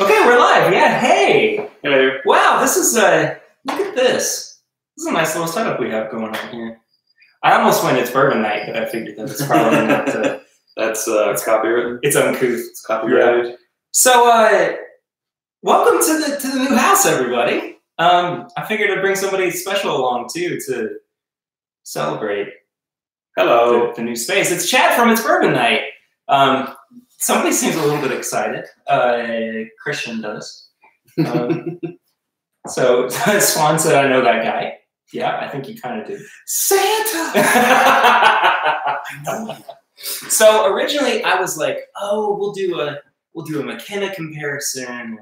Okay, we're live. Yeah, hey. Hey. Wow, this is look at this. This is a nice little setup we have going on here. I almost went it's bourbon night, but I figured that it's probably not. That's copyrighted. It's uncouth. It's copyrighted. Yeah. So, welcome to the new house, everybody. I figured I'd bring somebody special along too to celebrate. Hello. The new space. It's Chad from It's Bourbon Night. Somebody seems a little bit excited. Christian does. So Swan said, "I know that guy." Yeah, I think you kind of did. Santa. I know him. So originally, I was like, "Oh, we'll do a McKenna comparison, and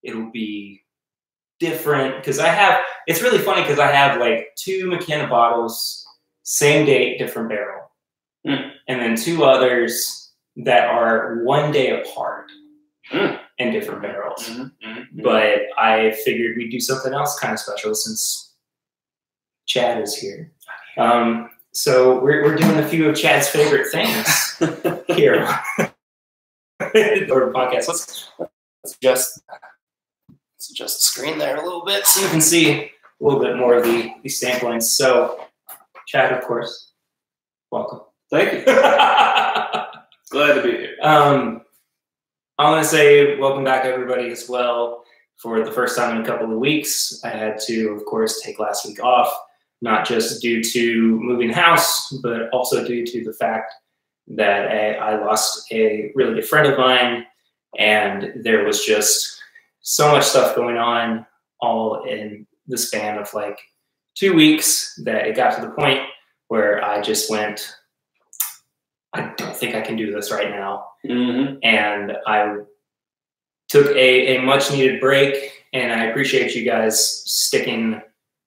it'll be different." Because it's really funny because I have like 2 McKenna bottles, same date, different barrel, and then 2 others that are 1 day apart and different barrels. But I figured we'd do something else kind of special since Chad is here. So we're doing a few of Chad's favorite things here on the podcast. Let's adjust the screen there a little bit so you can see a little bit more of the samplings. So Chad, of course, welcome. Thank you. Glad to be here. I want to say welcome back, everybody, as well. For the first time in a couple of weeks, I had to, of course, take last week off, not just due to moving house, but also due to the fact that I lost a really good friend of mine, and there was just so much stuff going on all in the span of like 2 weeks that it got to the point where I just went, I don't think I can do this right now. And I took a much needed break, and I appreciate you guys sticking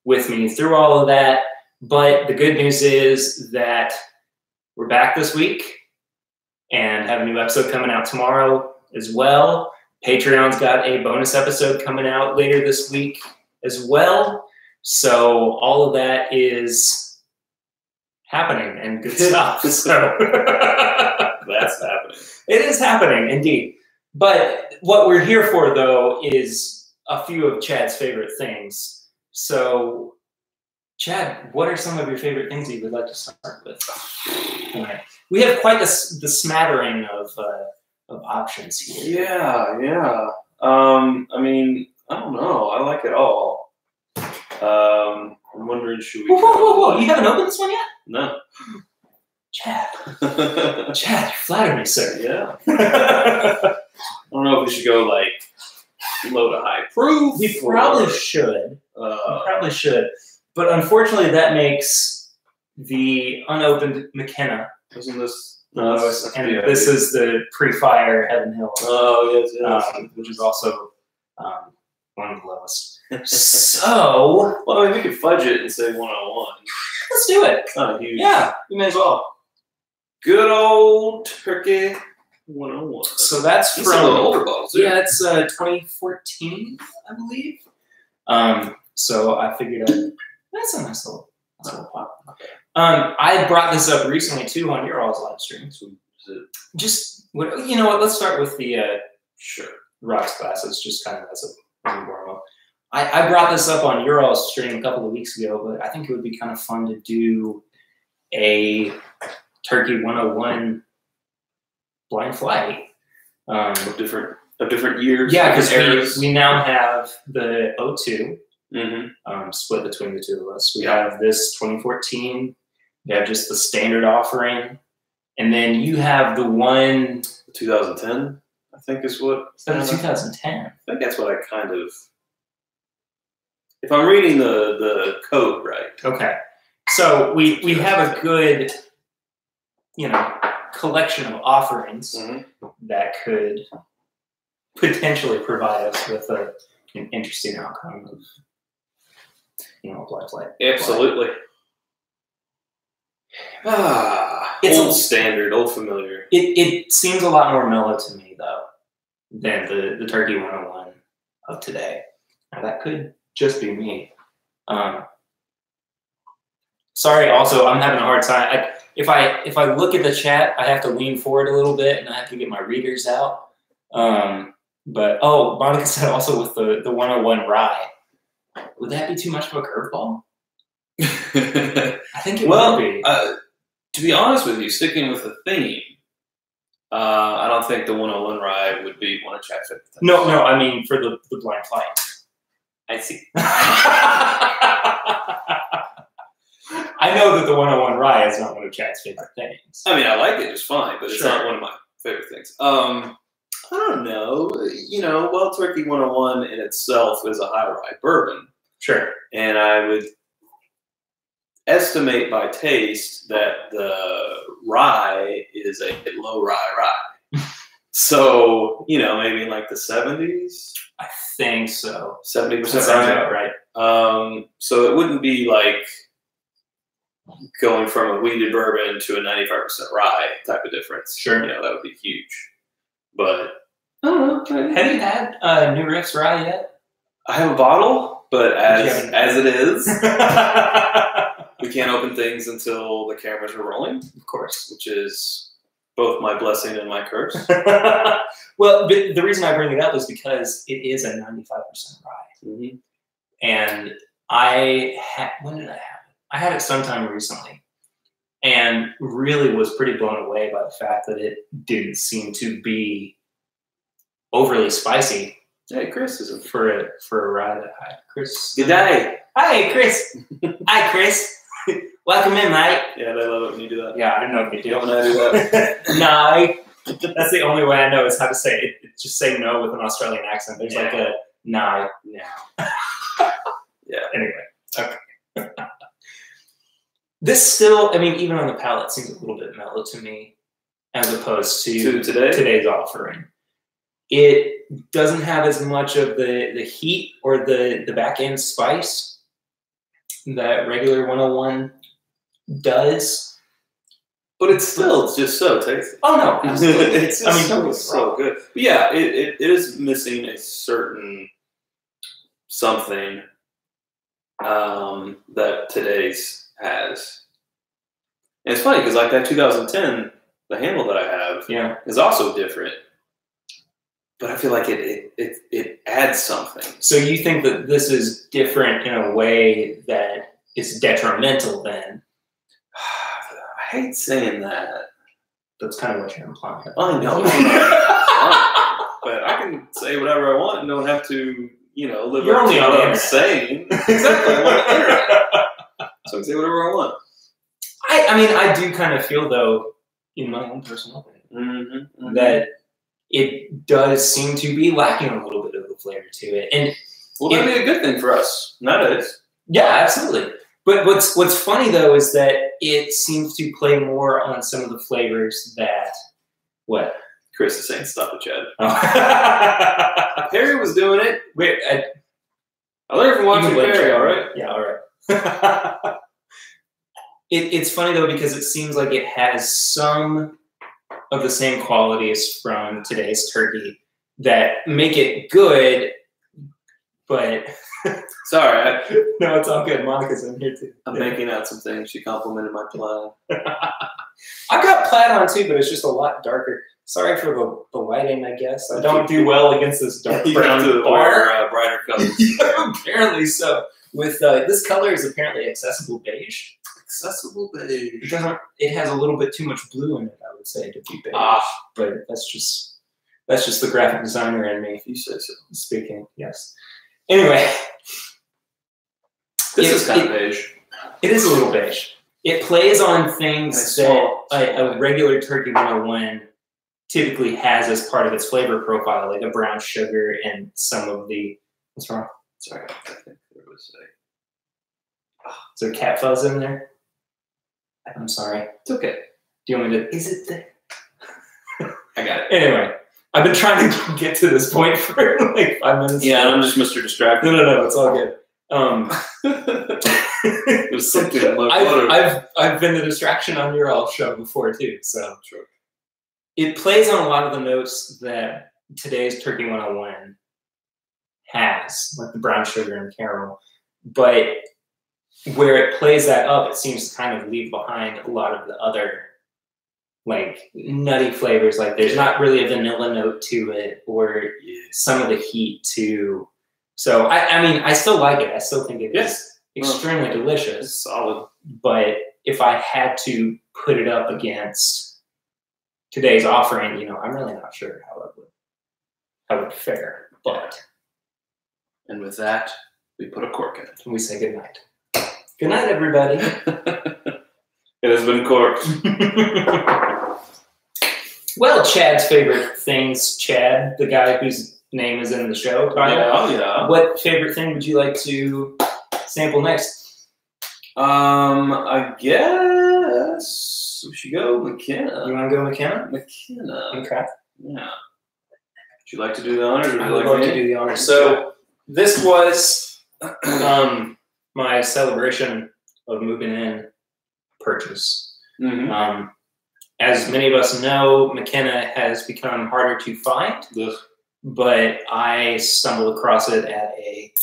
with me through all of that. But the good news is that we're back this week and have a new episode coming out tomorrow as well. Patreon's got a bonus episode coming out later this week as well. So all of that is happening and good stuff. So That's happening. It is happening, indeed. But what we're here for, though, is a few of Chad's favorite things. So, Chad, what are some of your favorite things that you would like to start with? Right. We have quite the smattering of options here. Yeah. I mean, I don't know. I like it all. I'm wondering, should we... Whoa. You haven't opened this one yet? No. Chad, you flatter me, sir. Yeah. I don't know if we should go like low to high proof. We probably should. But unfortunately, that makes the unopened McKenna. Isn't this? This is the pre-fire Heaven Hill. Oh, yes. Which is also one of the lowest. So, well, I mean, we could fudge it and say 101. Let's do it. Not huge. Yeah, you may as well. Good old Turkey 101. So that's from from older bottles. Yeah, it's 2014, I believe. So I figured that's a nice little pop. I brought this up recently too on your all's live stream. So you know what? Let's start with the rocks glasses, just kind of as a warm up. I brought this up on your all's stream a couple of weeks ago, but I think it would be kind of fun to do a Turkey 101 blind flight. Of different years. Yeah, because we now have the 02 split between the two of us. We have this 2014. We have just the standard offering. And then you have the one... 2010, I think is what... Is that 2010? I think that's what I kind of... If I'm reading the code right. Okay. So we have a good, collection of offerings that could potentially provide us with an interesting outcome of, a blind flight. Absolutely. It's old standard, old familiar. It seems a lot more mellow to me, though, than the Turkey 101 of today. Now, that could just be me. Sorry, also, I'm having a hard time. If I look at the chat, I have to lean forward a little bit, and I have to get my readers out. But oh, Monica said also with the 101 rye. Would that be too much of a curveball? I think it would be. To be honest with you, sticking with the theme, I don't think the 101 rye would be one of Chad's favorite things. No, I mean for the blind flight. I see. I know that the 101 rye is not one of Chad's favorite things. I mean, I like it just fine, but it's Sure. not one of my favorite things. I don't know. You know, Wild Turkey 101 in itself is a high rye bourbon. Sure. And I would estimate by taste that the rye is a low rye. So, you know, maybe in like the 70s? I think so. 70% That sounds rye. about right. So it wouldn't be like going from a wheated bourbon to a 95% rye type of difference. Sure. You know, that would be huge. But I don't know. Have you had New Riff's rye yet? I have a bottle, but as it is, Of we can't open things until the cameras are rolling, course. which is both my blessing and my curse. Well, but the reason I bring it up is because it is a 95% rye. Mm-hmm. And when did I have it? I had it sometime recently and really was pretty blown away by the fact that it didn't seem to be overly spicy Hey, Chris is for a rye that I had. Chris. Good day. Hi, Chris. Hi, Chris. Welcome in, mate. Yeah, they love it when you do that. Yeah, I don't know if you do. You know when I do that? No. That's the only way I know is how to say it. Just say no with an Australian accent. There's like a no. Yeah. Anyway, okay. This still, I mean, even on the palate, seems a little bit mellow to me, as opposed to today's offering. It doesn't have as much of the heat or the back end spice that regular 101 does. But it's still just so tasty. Oh no, absolutely. It's just so good. But yeah, it is missing a certain something that today's has. And it's funny because like that 2010, the handle that I have is also different. But I feel like it adds something. So you think that this is different in a way that it's detrimental then? I hate saying that. That's kind of what you're implying. I know. But I can say whatever I want and don't have to, you know, live You're up only to on what the I'm internet. saying. Exactly. I'm on the internet. So I can say whatever I want. I mean, I do kind of feel, though, in my own personal opinion, that it does seem to be lacking a little bit of the flavor to it. And well, that'd be a good thing for us nowadays. Yeah, absolutely. But what's funny, though, is that it seems to play more on some of the flavors that... What? Chris is saying stop it, Chad. Oh. Perry was doing it. Wait, I learned from watching Perry, all right? Yeah, all right. It's funny, though, because it seems like it has some of the same qualities from today's turkey that make it good, but... Sorry. No, it's all good. Monica's in here, too. I'm making out some things. She complimented my plaid. I've got plaid on, too, but it's just a lot darker. Sorry for the lighting, I guess. I don't do well against this dark brown bar. Brighter colors. Apparently so. With this color is apparently accessible beige. Accessible beige. It has a little bit too much blue in it, I would say, to be beige. But that's just the graphic designer in me. If you say so. Speaking, yes. Anyway, this is kind of beige. It is a little beige. It plays on things that a regular turkey 101 typically has as part of its flavor profile, like a brown sugar and some of the... What's wrong? Sorry, I think there was Is there cat fuzz in there? I'm sorry. It's okay. Do you want me to... Is it there? I got it. Anyway, I've been trying to get to this point for like 5 minutes. Yeah, I'm just Mr. Distracted. No, it's all good. There's something in my water. I've been the distraction on your all show before too, so Sure. It plays on a lot of the notes that today's Turkey 101 has, like the brown sugar and caramel. But where it plays that up, it seems to kind of leave behind a lot of the other like nutty flavors. Like there's not really a vanilla note to it, or some of the heat too. So I mean, I still like it. I still think it is extremely delicious. It's solid. But if I had to put it up against today's offering, you know, I'm really not sure how it would fare. But and with that, we put a cork in it. And we say good night. Good night, everybody. It has been corked. Well, Chad's favorite things, Chad, the guy whose name is in the show. Yeah. What favorite thing would you like to sample next? I guess we should go McKenna. You want to go McKenna? McKenna. Okay. Yeah. Would you like to do the honors? I would love to do the honors. So this was my celebration of moving in purchase. Mm-hmm. As many of us know, McKenna has become harder to find, but I stumbled across it at a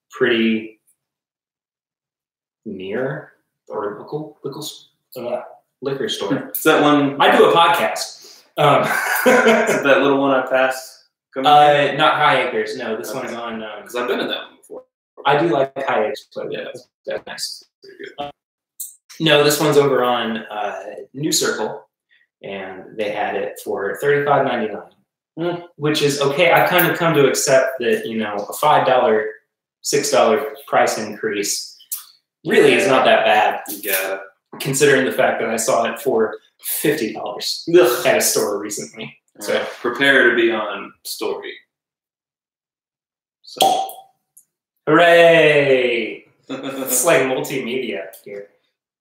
pretty near or local liquor store. Is that one? I do a podcast. Is that little one I passed? Not High Acres. No, this one's on. Because I've been in that one before. I do like High Acres, but yeah, that's nice. Pretty good. No, this one's over on New Circle, and they had it for $35.99, which is okay. I've kind of come to accept that, you know, a $5, $6 price increase really is not that bad. Yeah. Considering the fact that I saw it for $50 at a store recently. So prepare to be on story. So hooray! It's like multimedia here.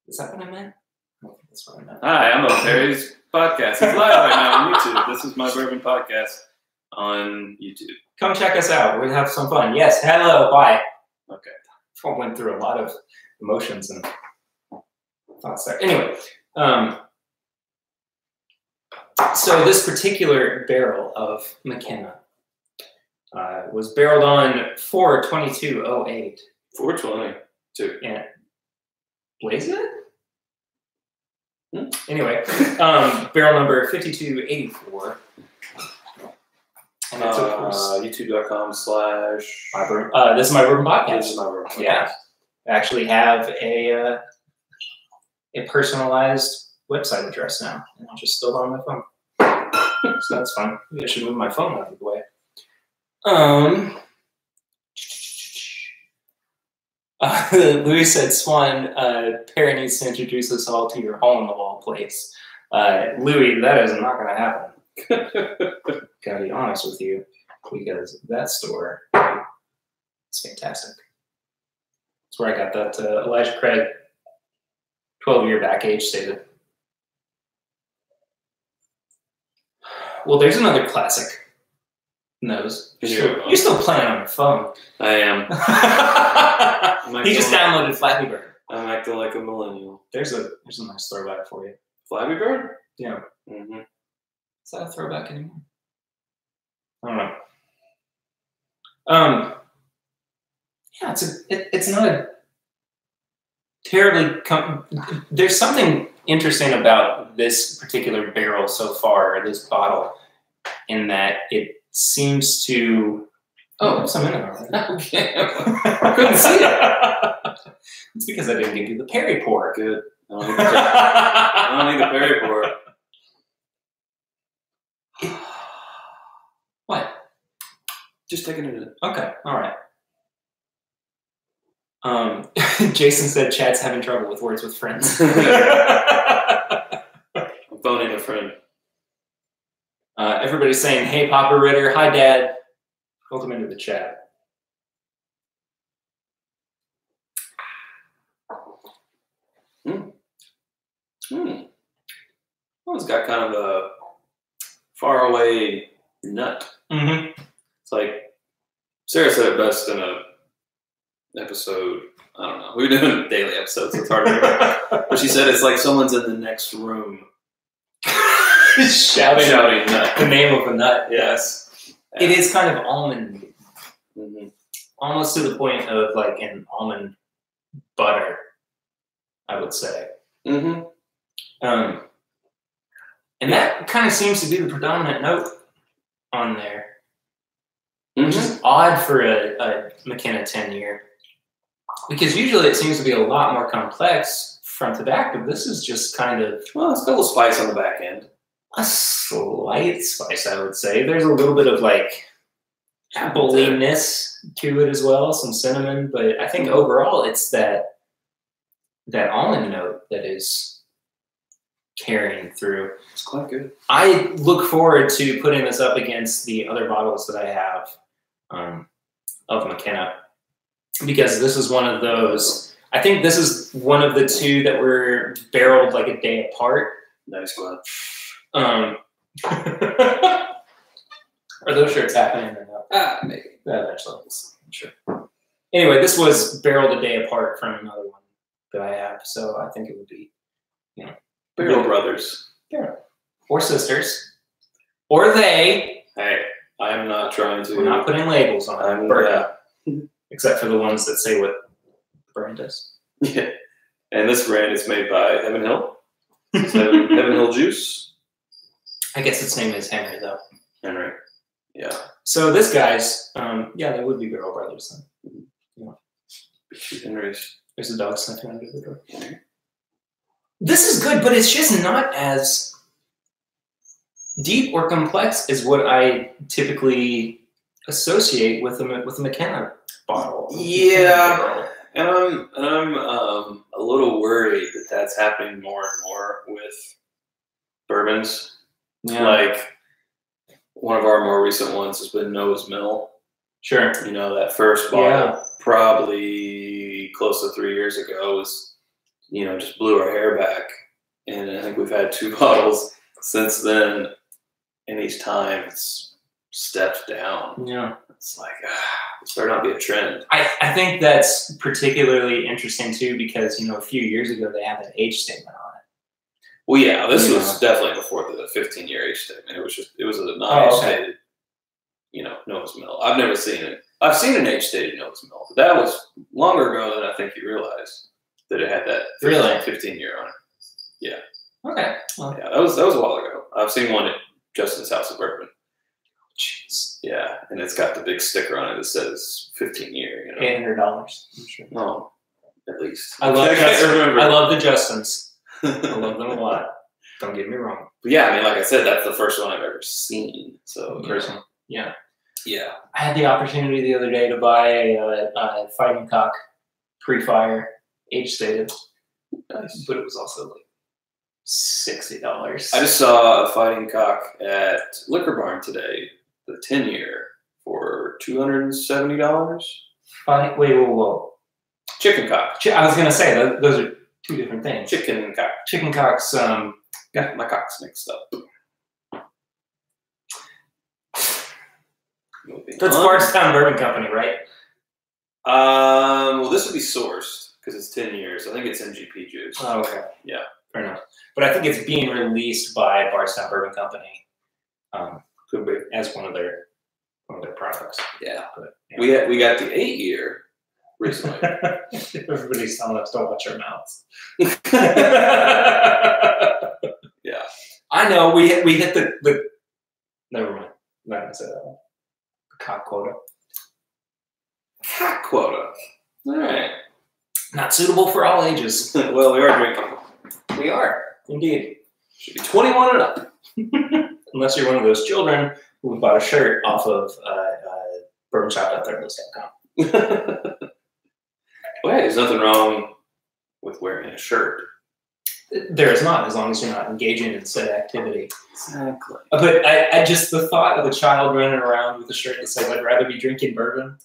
Is that what I meant? I don't think that's what I meant. Hi, I'm on Perry's podcast. It's live right now on YouTube. This is my bourbon podcast on YouTube. Come check us out. We're gonna have some fun. Yes, hello, bye. Okay. I went through a lot of emotions and thoughts there. Anyway, so this particular barrel of McKenna was barreled on 4/22/08. 4/22. Yeah. Blaze it? Anyway, barrel number 5284. And it's of course YouTube.com/ this is my bourbon podcast. This is my bourbon podcast. Yeah. I actually have a personalized website address now, and I'll just spill it on my phone. So that's fun. Maybe I should move my phone out of the way. Louis said, Swan, Perry needs to introduce us all to your hole-in-the-wall place. Louis, that is not going to happen. Gotta be honest with you, because that store is fantastic. That's where I got that Elijah Craig 12-year back age stated. Well, there's another classic nose. You're still playing on your phone. I am. He just downloaded Flappy Bird. I'm acting like a millennial. There's a nice throwback for you. Flappy Bird? Yeah. Mm-hmm. Is that a throwback anymore? I don't know. Yeah, it's not a terribly. There's something interesting about this particular barrel so far, or this bottle, in that it seems to. Oh, there's some in it already. Okay. I couldn't see it. It's because I didn't give you the Perry pour. Good. I don't need the Perry pour. What? Just taking it in. Okay, all right. Jason said Chad's having trouble with words with friends. I'm phoning a friend. Everybody's saying, hey, Papa Ritter. Hi, Dad. Welcome into the chat. Well, it's got kind of a faraway nut. Mm-hmm. It's like Sarah said it best in a episode. I don't know. We're doing daily episodes, so it's hard to remember. But she said it's like someone's in the next room shouting nut. The name of a nut. Yes. It is kind of almond, Mm-hmm. almost to the point of like an almond butter, I would say. Mm-hmm. And that kind of seems to be the predominant note on there, which is odd for a McKenna 10-year. Because usually it seems to be a lot more complex front to back, but this is just kind of... Well, it's got a little spice on the back end. A slight spice, I would say. There's a little bit of like appleiness to it as well, some cinnamon, but I think overall it's that almond note that is carrying through. It's quite good. I look forward to putting this up against the other bottles that I have of McKenna, because this is one of those. I think this is one of the two that were barreled like a day apart. Nice one. Are those shirts happening or not? Maybe. Eventually. Sure. Anyway, this was barreled a day apart from another one that I have, so I think it would be, Barrel brothers. Barrel. Or sisters. Or they. Hey, I'm not trying to... We're not putting labels on it. Except for the ones that say what the brand is. Yeah. And this brand is made by Heaven Hill. It's Heaven Hill Juice. I guess its name is Henry, though. Henry. Yeah. So this guy's, they would be Barrel Brothers then. Henry's. There's a dog sniffing under the door. This is good, but it's just not as deep or complex as what I typically associate with a McKenna bottle. Yeah. And I'm a little worried that that's happening more and more with bourbons. Yeah. Like one of our more recent ones has been Noah's Mill. Sure. That first bottle probably close to 3 years ago was, just blew our hair back. And I think we've had 2 bottles since then. And each time it's stepped down. Yeah. It's like, it's better not be a trend. I think that's particularly interesting too, because, a few years ago they had an age statement on it. Well, yeah, this was definitely before the 15-year age statement. It was a non-age-stated, Noah's Mill. I've never seen it. I've seen an age-stated Noah's Mill, but that was longer ago than I think you realize that it had that 15-year on it. Yeah. Okay. Well. Yeah, that was a while ago. I've seen one at Justin's House of Bourbon. Jeez. Yeah, and it's got the big sticker on it that says 15-year. $800. I'm sure. No, at least. I love the Justins. I love them a lot. Don't get me wrong. But yeah, I mean, like I said, that's the first one I've ever seen. So personally, yeah. I had the opportunity the other day to buy a Fighting Cock pre-fire, age stated. Nice, but it was also like $60. I just saw a Fighting Cock at Liquor Barn today, the 10-year for $270. Wait, whoa. Chicken cock. I was gonna say those are two different things. Chicken cock. Chicken cocks. Got my cocks mixed up. That's Bardstown Bourbon Company, right? Well, this would be sourced because it's 10 years. I think it's MGP juice. Oh, okay. Yeah. Fair enough. But I think it's being released by Bardstown Bourbon Company. Could be as one of their products. Yeah. But, yeah. We got the 8-year recently. Everybody's telling us don't watch our mouths. Yeah. I know we hit the never mind. I'm not gonna say that one. The cock quota. Cock quota. All right. Not suitable for all ages. Well, we are drinking. We are indeed. Should be 21 and up. Unless you're one of those children who bought a shirt off of bourbonshop.threadless.com. Well, hey, there's nothing wrong with wearing a shirt. There is not, as long as you're not engaging in said activity. Exactly. But I just, the thought of a child running around with a shirt that says, "I'd rather be drinking bourbon,"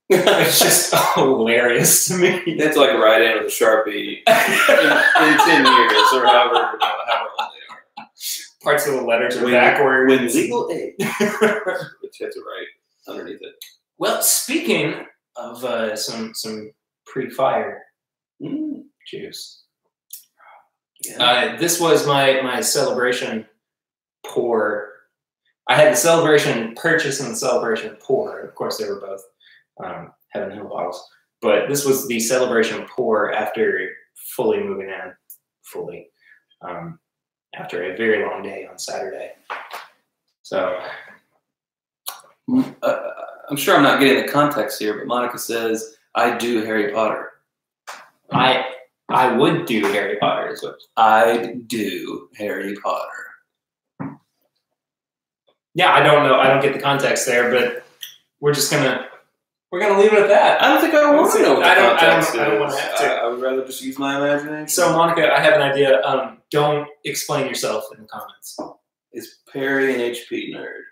it's just hilarious to me. It's like right in with a Sharpie in 10 years or however old they are. Parts of the letters are backwards. When legal age. Which you have to write underneath it. Well, speaking of some pre-fire juice. Yeah. This was my celebration pour. I had the celebration purchase and the celebration pour. Of course, they were both Heaven Hill bottles. But this was the celebration pour after fully moving in. after a very long day on Saturday. So I'm sure I'm not getting the context here, but Monica says, I do Harry Potter. I would do Harry Potter as well. I do Harry Potter. Yeah, I don't know. I don't get the context there, but we're gonna leave it at that. I don't think I want to know what the context is. I don't want to have to. I would rather just use my imagination. So, Monica, I have an idea. Don't explain yourself in the comments. Is Perry an HP nerd?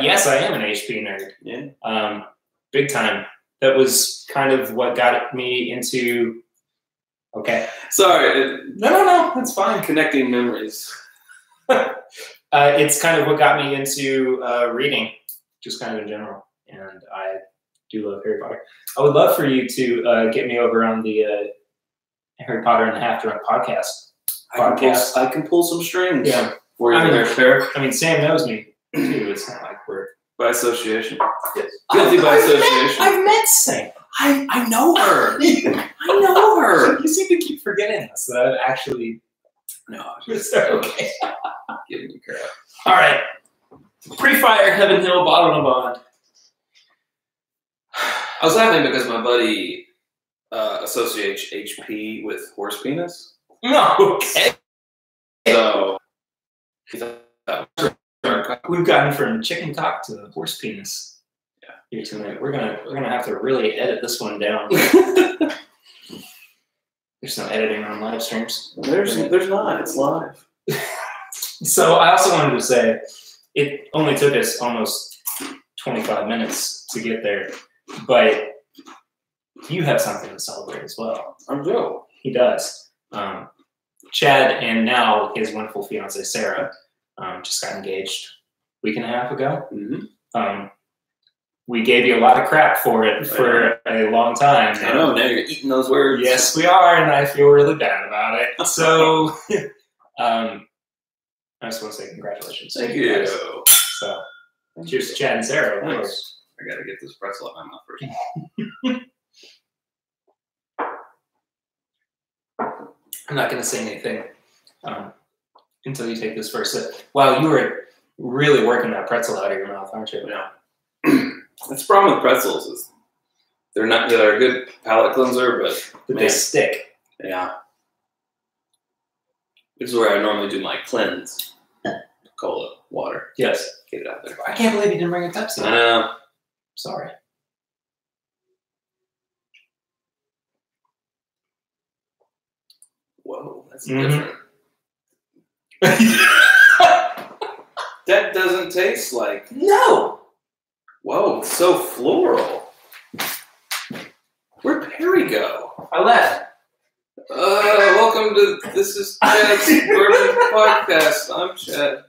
Yes, I am an HP nerd. Yeah. Big time. That was kind of what got me into. Okay. Sorry. No. That's fine. Connecting memories. It's kind of what got me into reading, just kind of in general. And I do love Harry Potter. I would love for you to get me over on the Harry Potter and the Half Drunk podcast. I can pull some strings. Yeah. For you there, Fair. I mean, Sam knows me too. It's not like we're by association. Yes. Guilty by association. I've met Sam. I know her. I know her. You seem to keep forgetting this. That I've actually. No, It's okay. giving you crap. All right. Pre-fire, Heaven Hill, Bottle and Bond. I was laughing because my buddy associates HP with horse penis. No. Okay. So We've gotten from chicken cock to horse penis. Yeah. Here tonight. We're gonna have to really edit this one down. There's no editing on live streams. There's not. It's live. So I also wanted to say it only took us almost 25 minutes to get there, but you have something to celebrate as well. I'm Joe. He does. Chad and now his wonderful fiance Sarah just got engaged a week and a half ago. Mm-hmm. We gave you a lot of crap for it for a long time. I know, now you're eating those words. Yes, we are, and I feel really bad about it. So, I just want to say congratulations. Thank you. So, cheers to Chad and Sarah, of course. I gotta get this pretzel out of my mouth first. I'm not going to say anything until you take this first sip. Wow, you were really working that pretzel out of your mouth, aren't you? Yeah. That's the problem with pretzels is they're a good palate cleanser, but they stick. Yeah. This is where I normally do my cleanse. Cola, water. Yes. Get it out there. I can't believe you didn't bring a Pepsi. I know. Sorry. Whoa, that's different. That doesn't taste like. No. Whoa, it's so floral. Where'd Perry go? I left. Welcome to This is Chad's Bourbon Podcast. I'm Chad.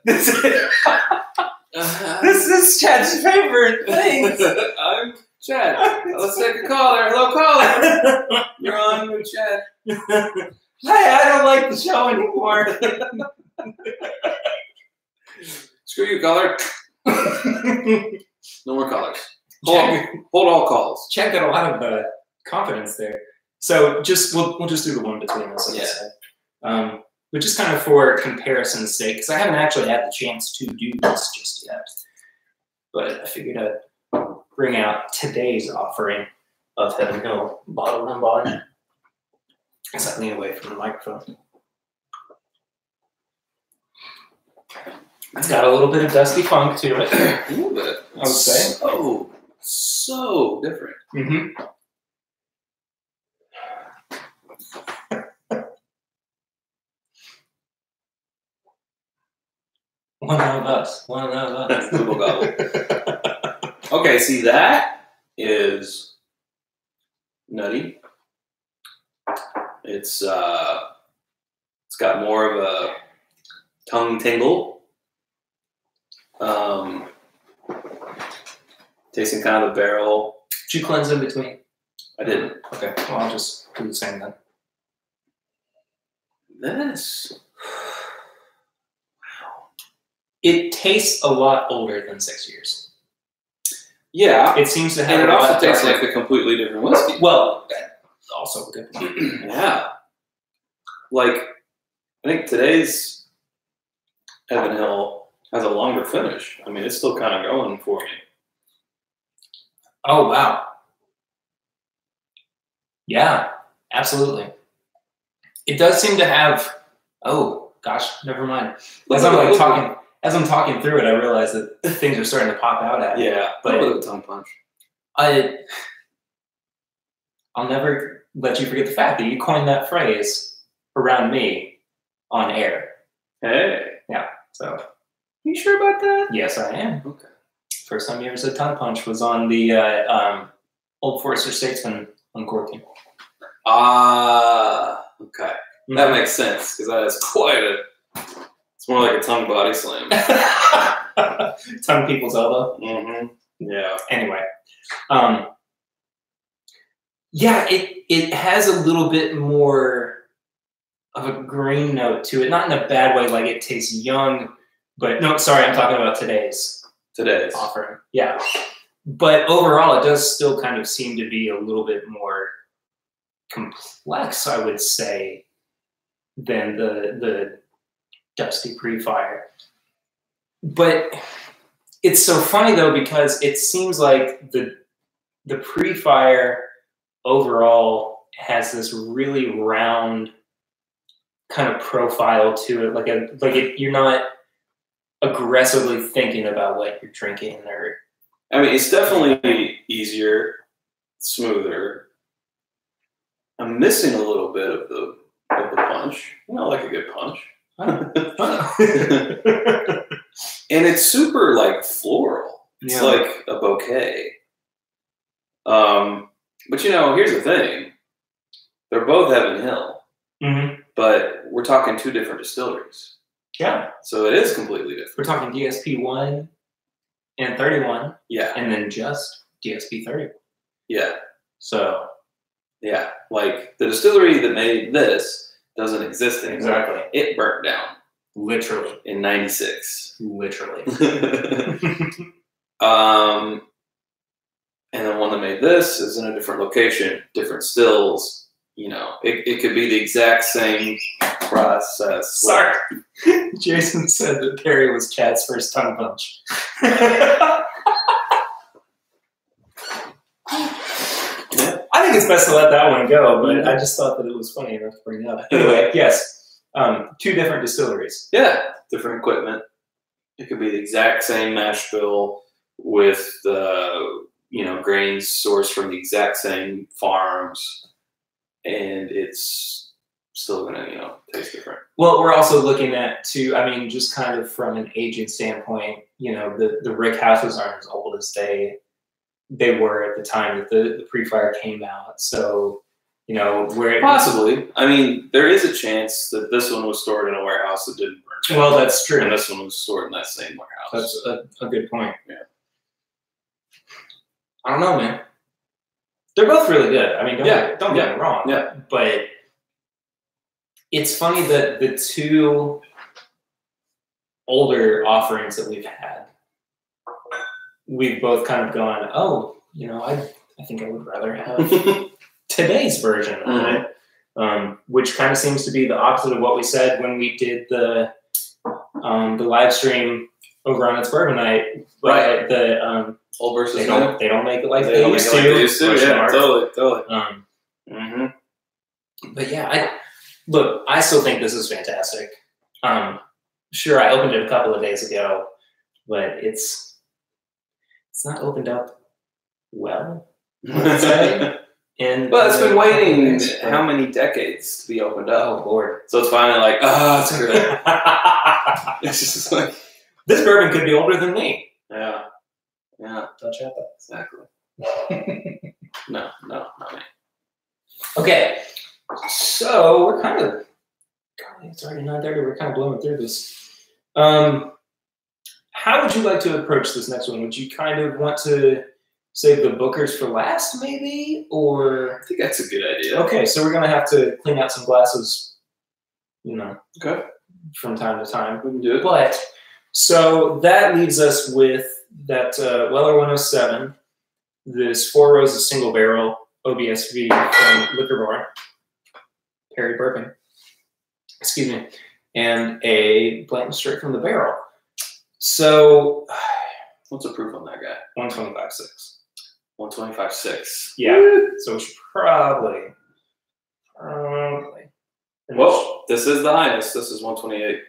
This is Chad's favorite thing. I'm Chad. Let's take a caller. Hello, caller. You're on with Chad. Hey, I don't like the show anymore. Screw you, caller. No more callers. Hold all calls. Chad got a lot of confidence there. So we'll just do the one between us. Yeah. But just kind of for comparison's sake, because I haven't actually had the chance to do this just yet. But I figured I'd bring out today's offering of Heaven Hill Bottle and Bond. As I lean away from the microphone. It's got a little bit of dusty funk to it. A little bit. I would say. So different. Mm-hmm. One of us. Google gobble. Okay, see, that is nutty. It's got more of a tongue tingle. Tasting kind of a barrel. Did you cleanse in between? I didn't. Okay, well, I'll just do the same then. This. Wow. It tastes a lot older than 6 years. Yeah. It seems to have. And it also tastes like a completely different whiskey. Well, also a good one. Yeah. Like, I think today's Heaven Hill has a longer finish. I mean, it's still kind of going for me. Oh, wow. Yeah, absolutely. It does seem to have, oh gosh, never mind. As I'm talking through it, I realize that things are starting to pop out at me. Yeah, but a little bit of tongue punch. I'll never let you forget the fact that you coined that phrase around me on air. Hey. Yeah, so. You sure about that? Yes, I am. Okay. First time you ever said tongue punch was on the Old Forester Statesman uncorking. Okay. That makes sense, because that is quite a... It's more like a tongue body slam. Tongue people's elbow. Mm-hmm. Yeah. Anyway. Yeah, it has a little bit more of a green note to it. Not in a bad way, like it tastes young, but no, sorry, I'm talking about today's offering. Yeah. But overall, it does still kind of seem to be a little bit more complex, I would say, than the Dusty Pre-Fire. But it's so funny though, because it seems like the Pre-Fire overall has this really round kind of profile to it, you're not aggressively thinking about what you're drinking, or I mean, it's definitely easier, smoother. I'm missing a little bit of the punch. You know, like a good punch. And it's super like floral. It's like a bouquet. But you know, here's the thing. They're both Heaven Hill. Mm-hmm. But we're talking two different distilleries. Yeah. So it is completely different. We're talking DSP 1 and 31. Yeah. And then just DSP 31. Yeah. So. Yeah. Like the distillery that made this doesn't exist anymore. Exactly. It burnt down. Literally. In 96. Literally. And the one that made this is in a different location, different stills. You know, it could be the exact same process. Sorry. Jason said that Perry was Chad's first tongue punch. I think it's best to let that one go, but I just thought that it was funny enough to bring up. Anyway, yes, two different distilleries. Yeah, different equipment. It could be the exact same mash bill with the grains sourced from the exact same farms, and it's still gonna taste different. Well, we're also looking at just kind of from an aging standpoint, the rick houses aren't as old as they were at the time that the Pre-Fire came out. So, where possibly, there is a chance that this one was stored in a warehouse that didn't burn. Well, that's true. And this one was stored in that same warehouse. That's a good point. Yeah. I don't know, man. They're both really good. Don't get me wrong. Yeah. But it's funny that the two older offerings that we've had, we've both kind of gone, I think I would rather have today's version of it, which kind of seems to be the opposite of what we said when we did the live stream over on It's Bourbon Night. Right. The old versus they don't make it like they used to. Yeah, totally. But yeah, I still think this is fantastic. Sure, I opened it a couple of days ago, but it's not opened up well, let's say. But it's been waiting how many decades to be opened up? Oh, Lord. So it's finally like, it's good. It's just like, this bourbon could be older than me. Yeah. Yeah. Don't chat that. Exactly. No, not me. Okay. So we're kind of, it's already 9:30. We're kind of blowing through this. How would you like to approach this next one? Would you kind of want to save the Bookers for last, maybe? Or I think that's a good idea. Okay, so we're going to have to clean out some glasses, okay, from time to time. We can do it. But, so that leaves us with that Weller 107, this Four Roses single barrel OBSV from Liquor Bar, Perry Bourbon. Excuse me. and a Blanton straight from the barrel. So, what's the proof on that guy? 125.6. 125.6. Yeah. So we should probably. Well, this is the highest. This is 128.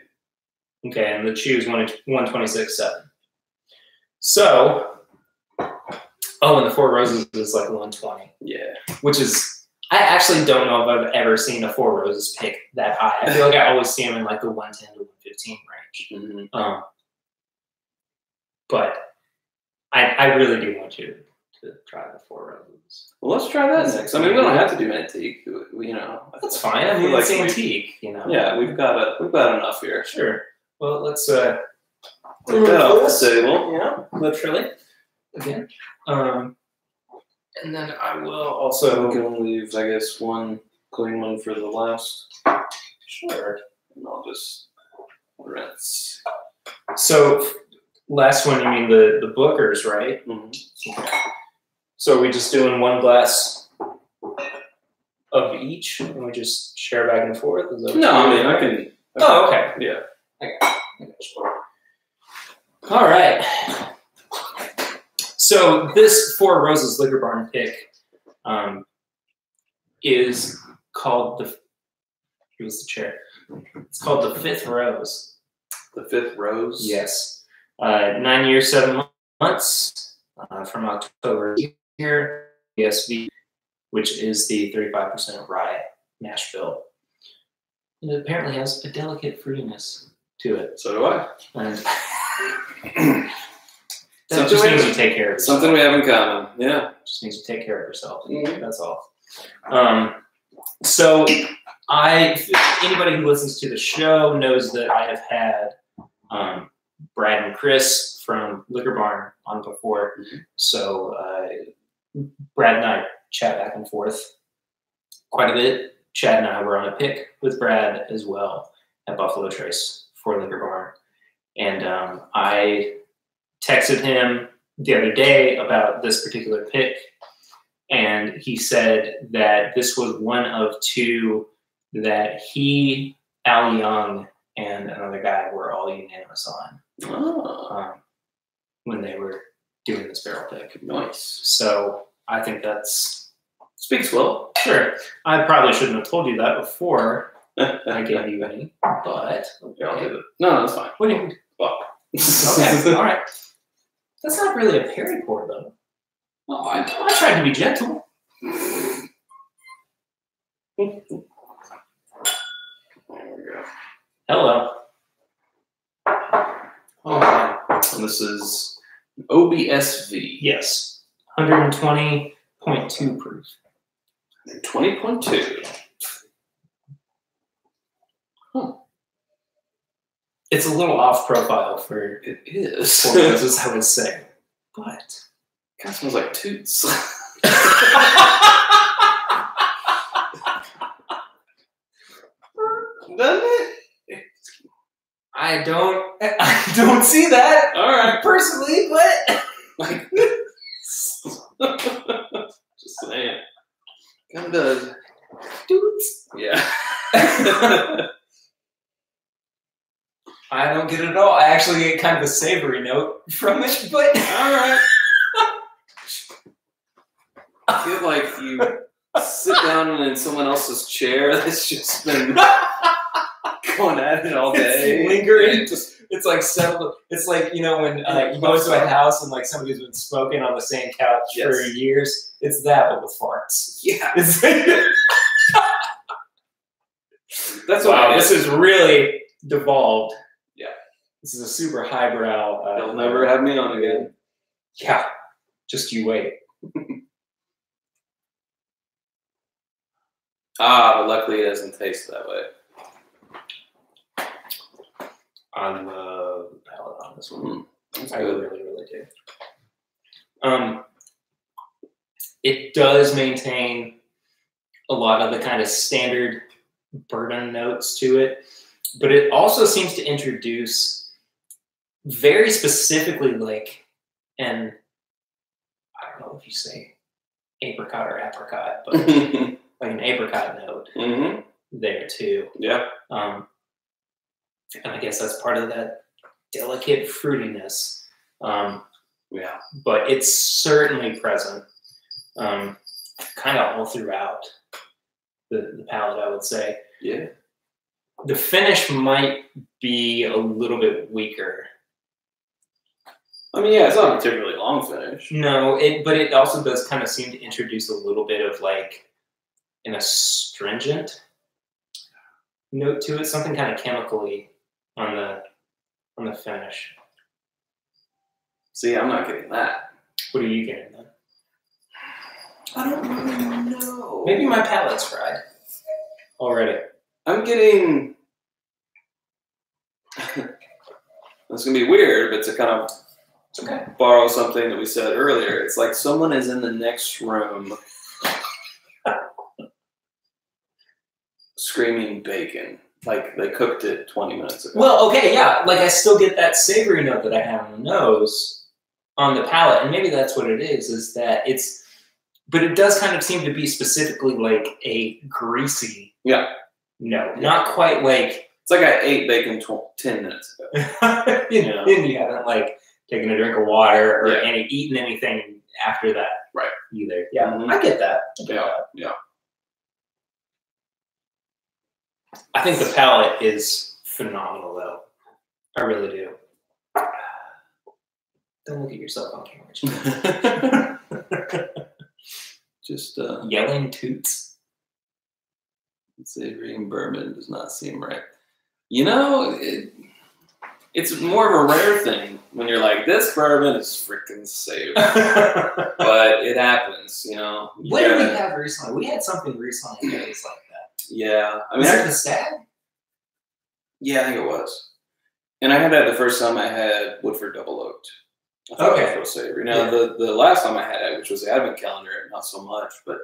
Okay, and the chew is 126.7. So, and the Four Roses is like 120. Yeah. Which is, I actually don't know if I've ever seen a Four Roses pick that high. I feel like I always see them in like the 110 to 115 range. Mm-hmm. But I really do want you to try the Four Roses. Well, let's try that next. I mean, we don't have to do antique. That's fine. I mean, it's antique. Yeah, we've got enough here. Sure. Well, let's take that off the table. Yeah, literally. Again. And then I will also. We can leave, I guess, one clean one for the last. Sure. And I'll just rinse. So, last one, you mean the Bookers, right? Mm-hmm. Okay. So, are we just doing one glass of each, and we just share back and forth? No, I mean, I can. Oh, okay. Yeah. All right. So this Four Roses Liquor Barn pick is called here's the chair. It's called the Fifth Rose. The Fifth Rose? Yes. 9 years, 7 months from October here. ESV, which is the 35% rye mash bill. And it apparently has a delicate fruitiness to it. So do I. And that just means you take care of yourself. Something we have in common. Yeah. Just means you take care of yourself. Mm-hmm. That's all. So anybody who listens to the show knows that I have had Brad and Chris from Liquor Barn on before. Mm-hmm. So Brad and I chat back and forth quite a bit. Chad and I were on a pick with Brad as well at Buffalo Trace for Liquor Barn. And I texted him the other day about this particular pick, and he said that this was one of two that he, Al Young, and another guy were all unanimous on when they were doing this barrel pick. Nice. So I think that's... Speaks well. Sure. I probably shouldn't have told you that before I gave you any, but... Okay, I'll do it. No, that's fine. What do you... Well. Okay, all right. That's not really a Perry pour, though. Oh, I tried to be gentle. There we go. Hello. Oh, man. And this is OBSV. Yes. 120.2 proof. 20.2. Huh. It's a little off profile for it is. As I would say. But kind of smells like toots. Doesn't it? I don't see that. All right, personally, but like just saying. Kind of does. Dudes. Yeah. I don't get it at all. I actually get kind of a savory note from it, but all right. I feel like you sit down in someone else's chair that's just been going at it all day. It's lingering. It's like settled. It's like, you know, when you go to a house and like somebody's been smoking on the same couch for years. It's that, but with farts. Yeah. That's wow. This is really devolved. Yeah. This is a super highbrow. They'll never have me on again. Yeah. Just you wait. But luckily it doesn't taste that way. On the palate on this one. I good. really, really do. It does maintain a lot of the kind of standard bourbon notes to it, but it also seems to introduce very specifically like I don't know if you say apricot or apricot, but like an apricot note there too. Yeah. And I guess that's part of that delicate fruitiness. Yeah. But it's certainly present, kind of all throughout the palate, I would say. Yeah. The finish might be a little bit weaker. I mean, yeah, it's not a particularly long finish. No, but it also does kind of seem to introduce a little bit of like an astringent note to it, something kind of chemically on the finish. See, I'm not getting that. What are you getting then? I don't really know. Maybe my palate's fried already. I'm getting. It's gonna be weird, but to kind of borrow something that we said earlier, it's like someone is in the next room screaming bacon. Like they cooked it 20 minutes ago. Well, okay, yeah. Like I still get that savory note that I have on the nose, on the palate, and maybe that's what it is that it's. But it does kind of seem to be specifically like a greasy. Yeah. No, not quite like. It's like I ate bacon 10 minutes ago. And you haven't like taken a drink of water or eaten anything after that, right? Either. Yeah, I get that. Yeah. I think the palate is phenomenal, though. I really do. Don't look at yourself on camera. Just yelling toots. Savory and bourbon does not seem right. You know, it's more of a rare thing when you're like, this bourbon is freaking savory. But it happens, you know. What did we have recently? We had something recently that was like that. Yeah. I mean, was it the Stag? Yeah, I think it was. And I had that the first time I had Woodford Double Oaked. I thought it was real savory. Now, the last time I had it, which was the Advent Calendar, not so much, but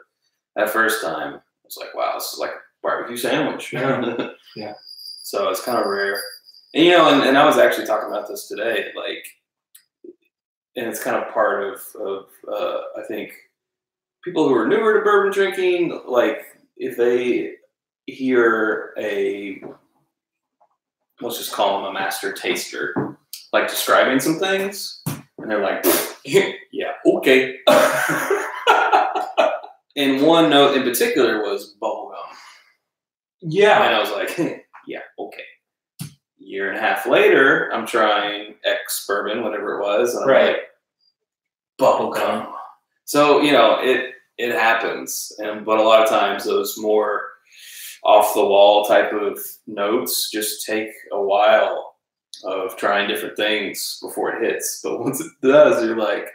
that first time, I was like, wow, this is like a barbecue sandwich. Yeah. So it's kind of rare. And, you know, and I was actually talking about this today, like, and it's kind of part of I think, people who are newer to bourbon drinking, like, if they hear let's just call them a master taster, like describing some things, and they're like, yeah, okay. And one note in particular was bubblegum. Yeah. And I was like, yeah, okay. Year and a half later, I'm trying X bourbon, whatever it was, and I'm like, bubblegum. So, you know, it happens. But a lot of times those more off the wall type of notes just take a while of trying different things before it hits. But once it does, you're like,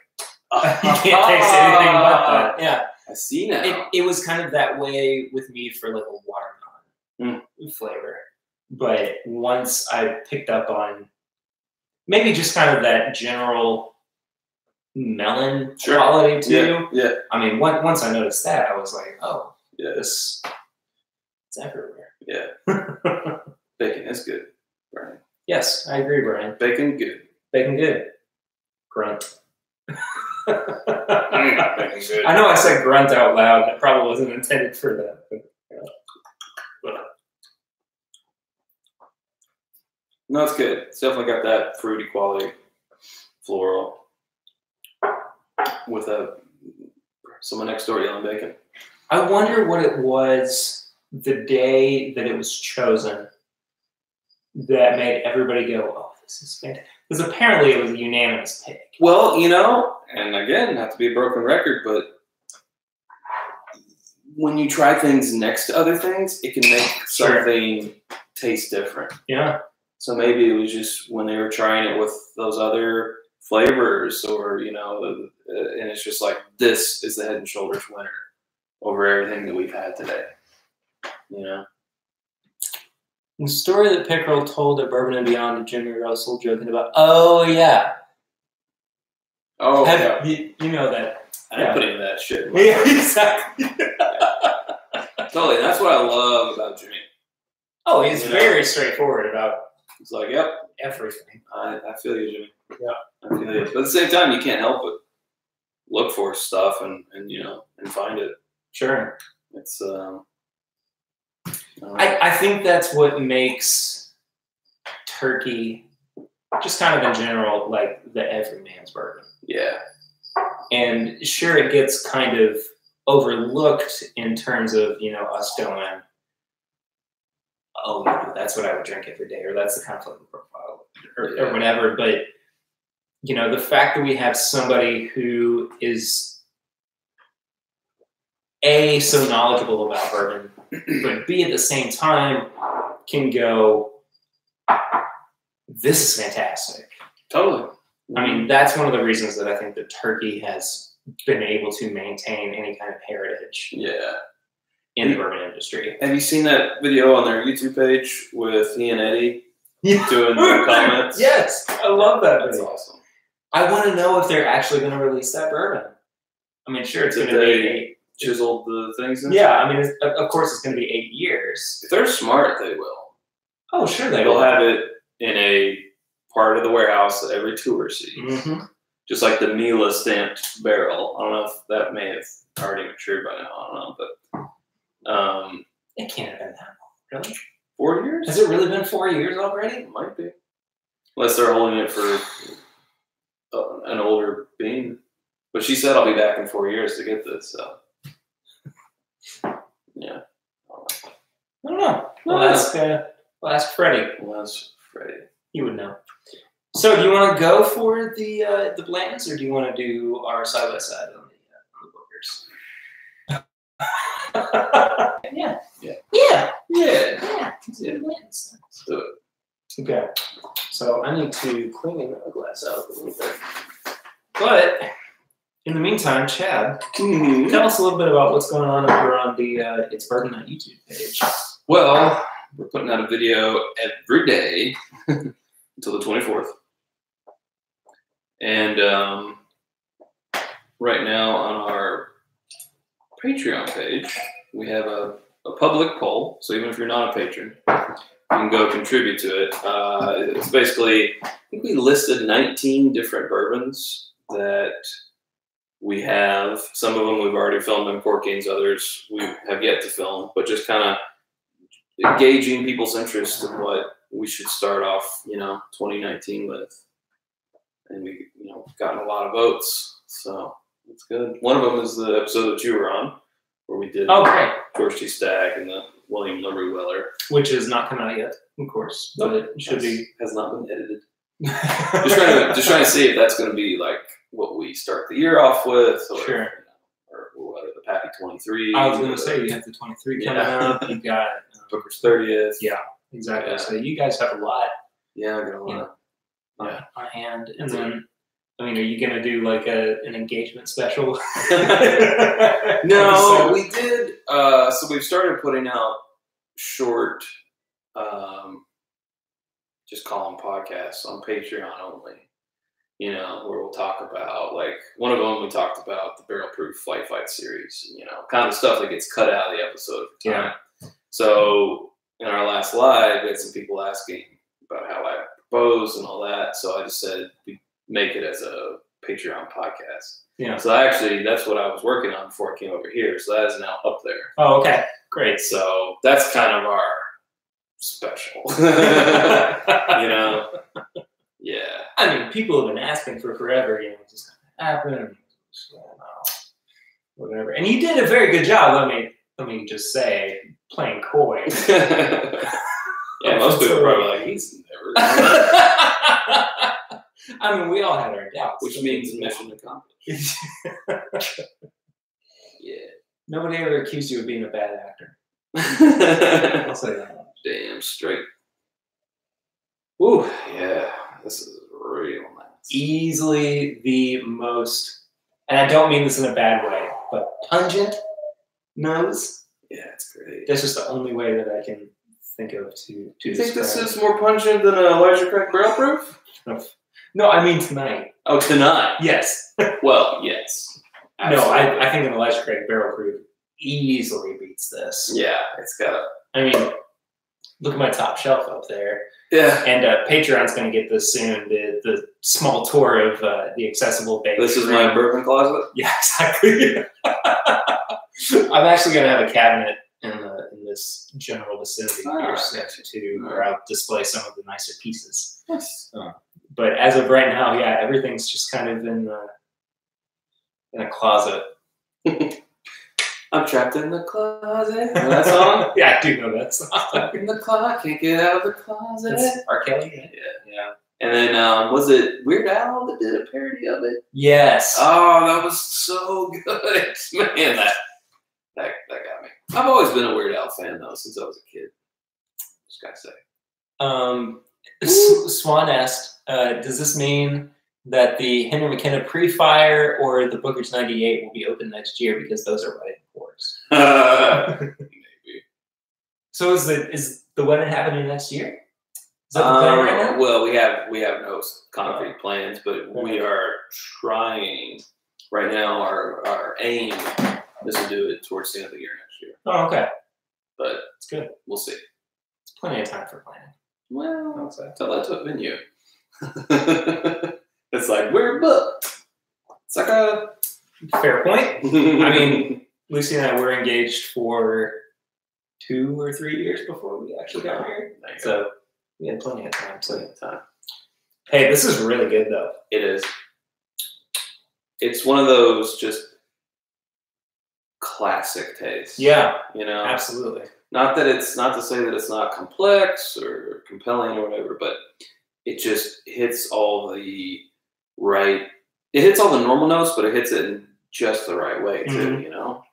you can't taste anything but that. Yeah. I see now. It was kind of that way with me for like a watermelon flavor. But once I picked up on maybe just kind of that general melon quality too. Yeah. I mean, once I noticed that, I was like, oh, yeah, it's everywhere. Yeah. Bacon is good, Brian. Yes, I agree, Brian. Bacon good. Bacon good. Grunt. Bacon good. I know I said grunt out loud. That probably wasn't intended for that. But, no, it's good. It's definitely got that fruity quality, floral, with someone next door yelling bacon. I wonder what it was the day that it was chosen that made everybody go, oh, this is fantastic. Because apparently it was a unanimous pick. Well, you know, and again, not to be a broken record, but when you try things next to other things, it can make something taste different. Yeah. So maybe it was just when they were trying it with those other flavors, or, you know, and it's just like, this is the Head and Shoulders winner over everything that we've had today. You know? The story that Pickerel told at Bourbon and Beyond to Jimmy Russell, joking about, oh, yeah. Oh, yeah. You know that. I didn't put into that shit. Yeah, exactly. Totally. That's what I love about Jimmy. Oh, he's very straightforward about. It's like, yep, everything. I feel you, Jimmy. Yeah, I feel you. But at the same time, you can't help but look for stuff and you know, and find it. Sure. It's I think that's what makes Turkey, just kind of in general, like the everyman's bourbon. Yeah. And sure, it gets kind of overlooked in terms of, you know, us going, oh, that's what I would drink every day, or that's the kind of flavor profile, or whatever. But, you know, the fact that we have somebody who is A, so knowledgeable about bourbon, but B, at the same time, can go, this is fantastic. Totally. I mean, that's one of the reasons that I think that Turkey has been able to maintain any kind of heritage in the bourbon industry. Have you seen that video on their YouTube page with he and Eddie doing the comments? Yes, I love that. That's awesome. I want to know if they're actually going to release that bourbon. I mean, sure, it's going to be chiseled the things in. Yeah, I mean, of course, it's going to be 8 years. If they're smart, they will. Oh, sure, they'll have it in a part of the warehouse that every tour sees. Mm-hmm. Just like the Mila stamped barrel. I don't know if that may have already matured by now. I don't know, but it can't have been that long, really. 4 years? Has it really been 4 years already? It might be, unless they're holding it for an older bean. But she said I'll be back in 4 years to get this. So yeah, I don't know. We'll ask Freddie. We'll ask Freddie. He would know. So, do you want to go for the Blantons, or do you want to do our side by side on the Bookers? Yeah. Let's do the Blantons. Let's do it. Okay. So I need to clean the glass out a little bit. But in the meantime, Chad, tell us a little bit about what's going on over on the It's Bourbon on YouTube page. Well, we're putting out a video every day until the 24th. And right now on our Patreon page, we have a public poll. So even if you're not a patron, you can go contribute to it. It's basically, I think we listed 19 different bourbons that we have. Some of them we've already filmed in Corkings, others we have yet to film, but just kind of gauging people's interest in what we should start off, 2019 with. And we, gotten a lot of votes, so it's good. One of them is the episode that you were on, where we did George T. Stagg and the William LaRue Weller, which has not come out yet, of course, but it should be. Has not been edited. just trying to see if that's going to be like what we start the year off with, or, or what are the Pappy 23. I was going to say you have the 23 coming up. You got Booker's 30th. Yeah, exactly. Yeah. So you guys have a lot. Yeah, I got a lot. On hand, and then, are you going to do like an engagement special? No, we did. So we've started putting out short, just call them podcasts on Patreon only. Where we'll talk about, like, one of them we talked about the Barrel Proof Flight Fight series. Kind of stuff that gets cut out of the episode. Yeah. So in our last live, we had some people asking about how I propose and all that, so I just said we make it as a Patreon podcast. Yeah. So actually, that's what I was working on before I came over here. So that is now up there. Oh, okay, great. So that's kind of our special. Yeah. People have been asking for forever. Just happen, whatever. And you did a very good job. Let me just say, playing coy. Yeah, most people are probably like, he's never. We all had our doubts. Which means mission accomplished. Yeah. Nobody ever accused you of being a bad actor. I'll say that. Damn straight. Ooh. Yeah, this is real nice. Easily the most, and I don't mean this in a bad way, but pungent nose. Yeah, it's great. That's just the only way that I can think of to Do you think this is more pungent than Elijah Craig Barrel Proof? No, I mean tonight. Oh, tonight? Yes. Well, yes. Absolutely. No, I think an Elijah Craig Barrel Proof easily beats this. Yeah, it's got a... look at my top shelf up there. Yeah. And Patreon's going to get this soon, the small tour of the accessible bake. This is my bourbon closet? Yeah, exactly. I'm actually going to have a cabinet in this general vicinity here soon where I'll display some of the nicer pieces. Yes. But as of right now, yeah, everything's just kind of in a closet. I'm trapped in the closet. Know that song? Yeah, I do know that song. Stuck in the closet, can't get out of the closet. That's R. Kelly. Yeah. And then was it Weird Al that did a parody of it? Yes. Oh, that was so good. Man, that got me. I've always been a Weird Al fan though, since I was a kid. Just gotta say. Swan asked, does this mean that the Henry McKenna pre-fire or the Booker's 98 will be open next year because those are wedding ports? Maybe. So is the wedding happening next year? Is that the plan right now? Well, we have no concrete plans, but we are trying. Right now, our aim is to do it towards the end of the year next year. Oh, okay. But it's good. We'll see. It's plenty of time for planning. Well, tell that to a venue. It's like, we're booked. It's like a fair point. I mean, Lucy and I were engaged for 2 or 3 years before we actually got married. So we had plenty of time. Hey, this is really good though. It is. It's one of those just classic tastes. Yeah. You know? Absolutely. Not to say that it's not complex or compelling or whatever, but it just hits all the right. It hits all the normal notes, but it hits it in just the right way too. You know,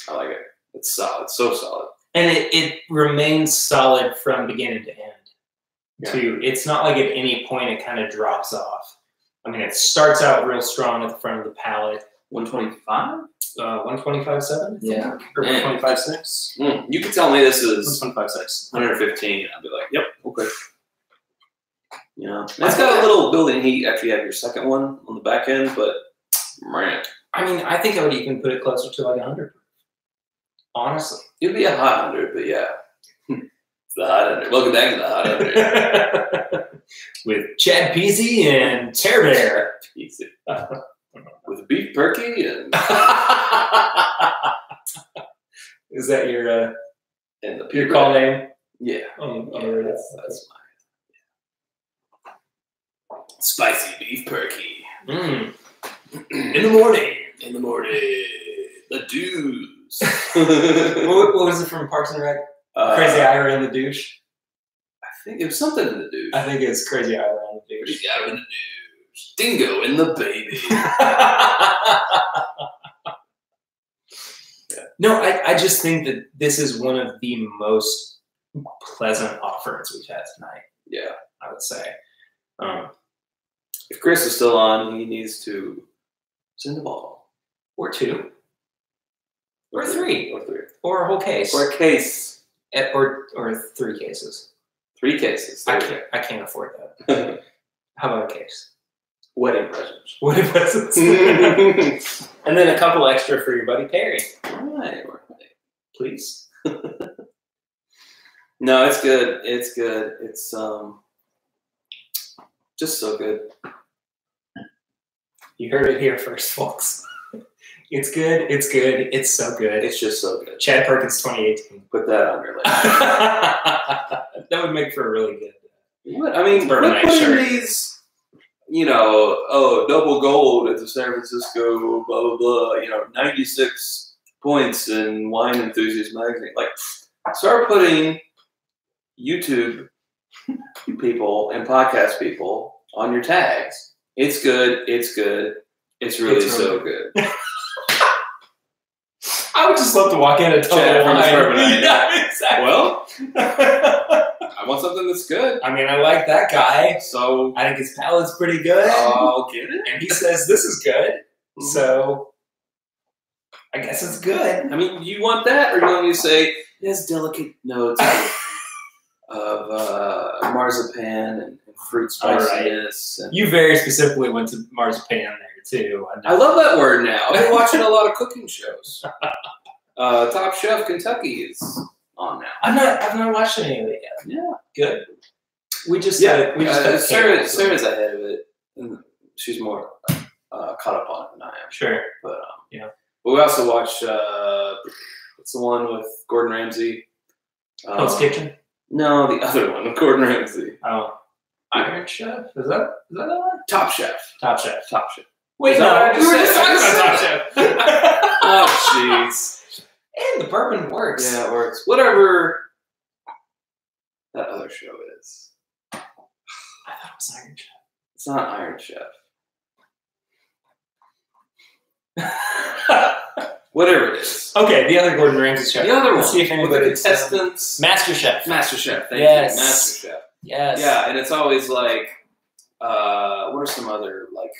I like it. It's solid, so solid, and it remains solid from beginning to end. Too, it's not like at any point it kind of drops off. I mean, it starts out real strong at the front of the palate. 125. 125.7. Yeah, or 125.6. You could tell me this is 125.6. 115, and I'd be like, yep, okay. You know, it's got a little built-in heat after you have your second one on the back end, but man, I mean, I think I would even put it closer to like 100. Honestly, it'd be a hot 100, but yeah, it's the hot 100. Welcome back to the hot 100 with Chad Peasy and Tear Bear. With beef perky and is that your and the your call name? Yeah. That's mine. Spicy beef perky. In the morning. In the morning. The douche. what was it from Parks and Rec? Crazy Ira and the Douche. I think it was something in the douche. I think it's Crazy Ira and the Douche. Crazy Ira and the Douche. Dingo and the baby. No, I just think that this is one of the most pleasant offerings we've had tonight. Yeah, I would say. If Chris is still on, he needs to send the ball. Or 2. Or 3. Or 3. Or a whole case. Or a case. Or 3 cases. 3 cases. I can't afford that. How about a case? Wedding presents. Wedding presents. And then a couple extra for your buddy Perry. All right. Please. No, it's good. It's good. It's just so good. You heard it here first, folks. It's good. It's good. It's so good. It's just so good. Chad Perkins 2018. Put that on your list. That would make for a really good. What? I mean, putting these. You know, double gold at the San Francisco, blah, blah, blah, 96 points in Wine Enthusiast magazine. Like, start putting YouTube people and podcast people on your tags. It's good. It's good. It's really so good. I would just love to walk in and tell Chad from the Yeah, exactly. Well, I want something that's good. I mean, I like that guy. So I think his palate's pretty good. I'll get it. And he says this is good. So I guess it's good. I mean, you want that, or you want me to say it has delicate notes of marzipan and fruit spiciness. Right. And you very specifically went to marzipan there too. I love that word now. I've been watching a lot of cooking shows. Top Chef Kentucky is on now. I've not watched any of it yet. Yeah, good. We just Sarah's ahead of it. She's more caught up on it than I am. Sure, but yeah. But we also watch It's the one with Gordon Ramsay. Hell's Kitchen? No, the other one with Gordon Ramsay. Oh, Iron Chef? Is that the one? Top Chef. Top Chef. Top Chef. Wait, no, we were just talking about Top Chef. Oh, jeez. And the bourbon works. Yeah, it works. Whatever that other show is. I thought it was Iron Chef. It's not Iron Chef. Whatever it is. Okay, the other Gordon Ramsay show. The other one. Let's see if anybody contestants. Master Chef. Master Chef. Thank Yes. you. Master Chef. Yes. Yeah, and it's always like, what are some other like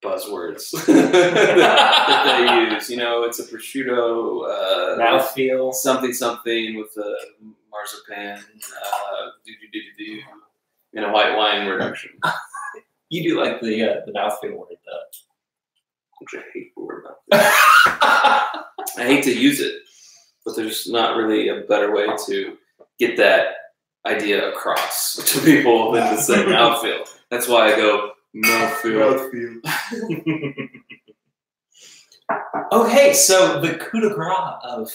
buzzwords that they use? You know, it's a prosciutto. Mouthfeel. Something with the marzipan. In a white wine reduction. You do like the mouthfeel word though. Which I hate the word mouthfeel. I hate to use it, but there's not really a better way to get that idea across to people than to say mouthfeel. That's why I go mouthfeel. Okay, so the coup de grace of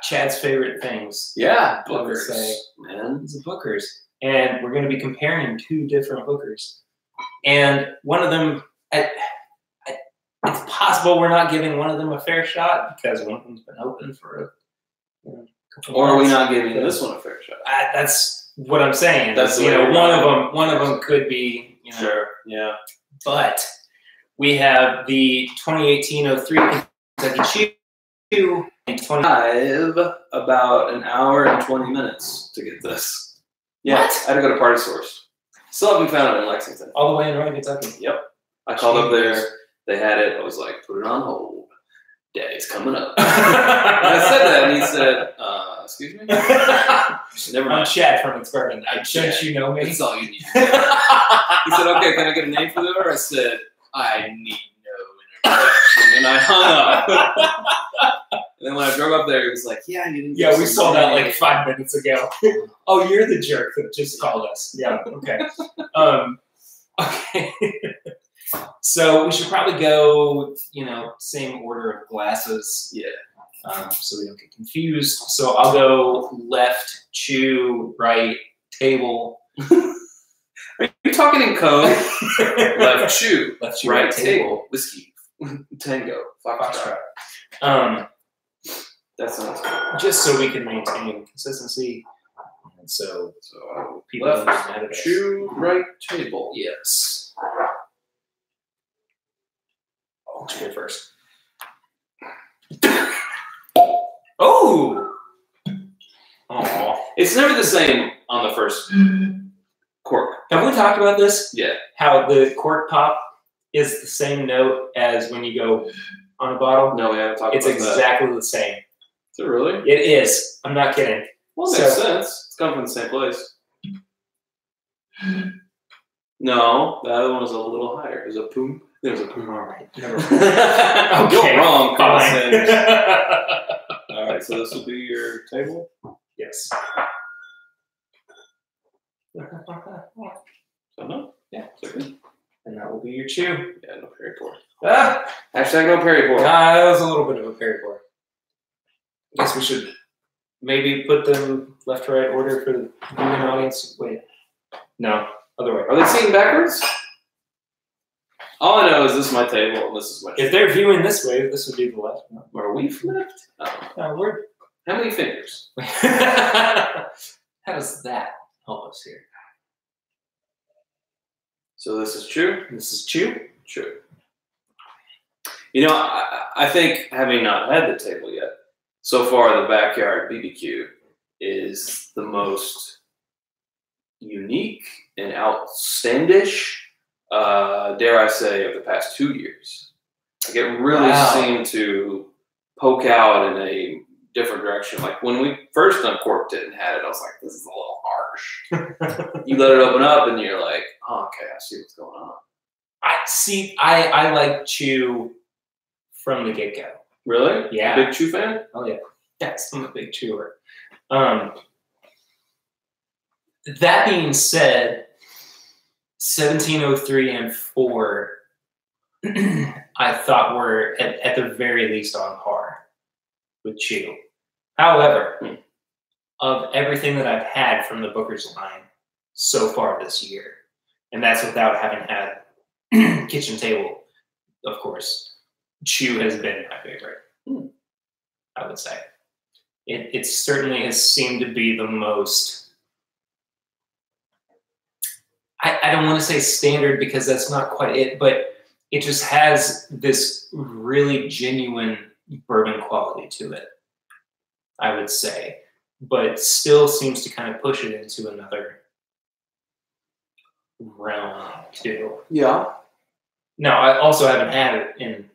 Chad's favorite things. Yeah, I would bookers, say. man. It's the bookers. And we're going to be comparing two different bookers. And one of them, it's possible we're not giving one of them a fair shot because one of them's been open for a couple Or are we months. not giving this one a fair shot? That's what I'm saying. That's That's, the you way know, we're one of them could be, you know, Sure. Yeah. but we have the 2018-03 Kentucky Chew and 20. About an hour and 20 minutes to get this. Yeah, What? I had to go to Party Source. Still haven't found it in Lexington. All the way in Roy, Kentucky. Yep. I called up there. They had it. I was like, put it on hold. Daddy's coming up. And I said that, and he said, excuse me? Never I'm mind. Chad from Experiment. I'm Don't Chad. you know me? That's all you need. He said, okay, can I get a name for the order? I said, I need no introduction. And I hung up. And then when I drove up there, he was like, yeah, you didn't Yeah, give we us saw a that name. like 5 minutes ago. Oh, you're the jerk that just called us. Yeah, okay. Okay. So we should probably go, you know, same order of glasses. Yeah. So we don't get confused. So I'll go left, chew, right, table. Are you talking in code? Left chew. Left, chew, Right table. Whiskey. Tango. Foxtrot. That sounds good. Just so we can maintain consistency. And so people don't get mad at us. Chew, right table. Yes. I'll go first. Oh! Aw. It's never the same on the first cork. Have we talked about this? Yeah. How the cork pop is the same note as when you go on a bottle? No, we haven't talked It's about that. exactly the same. Is it really? It is. I'm not kidding. Well, it makes sense. It's coming from the same place. No, the other one was a little higher. There's a poom. There's a poom. All right. Never mind. You're wrong, fine. All right, so this will be your table? Yes. So no? Yeah. It's okay. And that will be your chew. Yeah, no Perry pour. Ah! Hashtag no Perry pour. That was a little bit of a Perry pour. I guess we should maybe put them left to right order for the viewing audience. Wait. No. Other way. Are they sitting backwards? All I know is this is my table and this is my If they're viewing this way, this would be the left. No. Are we flipped? Oh. We're... How many fingers? How does that help us here? So this is chew? This is chew. Chew. You know, I think, having not had the table yet, so far the backyard BBQ is the most unique and outstandish, dare I say, of the past 2 years. Like it really seemed to poke out in a different direction. Like when we first uncorked it and had it, I was like, this is a little harsh. You let it open up and you're like, oh, okay, I see what's going on. I like chew from the get-go. Really? Yeah. Big chew fan? Oh, yeah. Yes, I'm a big chewer. That being said, 1703 and 4, I thought were at the very least on par. with Chew. However, of everything that I've had from the Booker's line so far this year, and that's without having had Kitchen Table, of course, Chew has been my favorite, I would say. It certainly has seemed to be the most, I don't want to say standard because that's not quite it, but it just has this really genuine bourbon quality to it, I would say, but still seems to kind of push it into another realm too. Yeah. Now, I also haven't had it in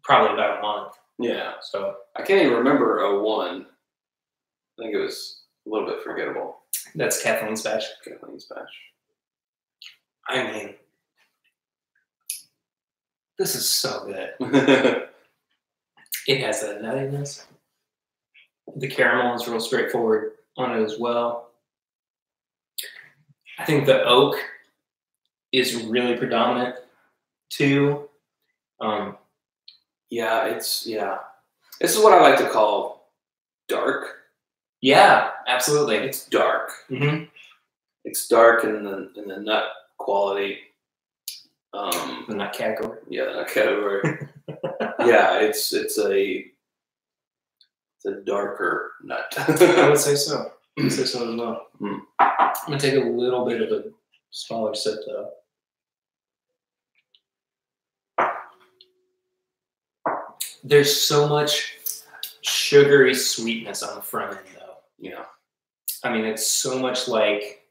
probably about a month. Yeah. So I can't even remember 01. I think it was a little bit forgettable. That's Kathleen's batch. Kathleen's batch. I mean, this is so good. It has that nuttiness. The caramel is real straightforward on it as well. I think the oak is really predominant too. This is what I like to call dark. Yeah, absolutely. It's dark. Mm-hmm. It's dark in the nut quality. The nut category. Yeah, the nut category. Yeah, it's a darker nut. I would say so. I would say so as well. I'm gonna take a little bit of a smaller sip though. There's so much sugary sweetness on the front end though. Yeah. I mean, it's so much like,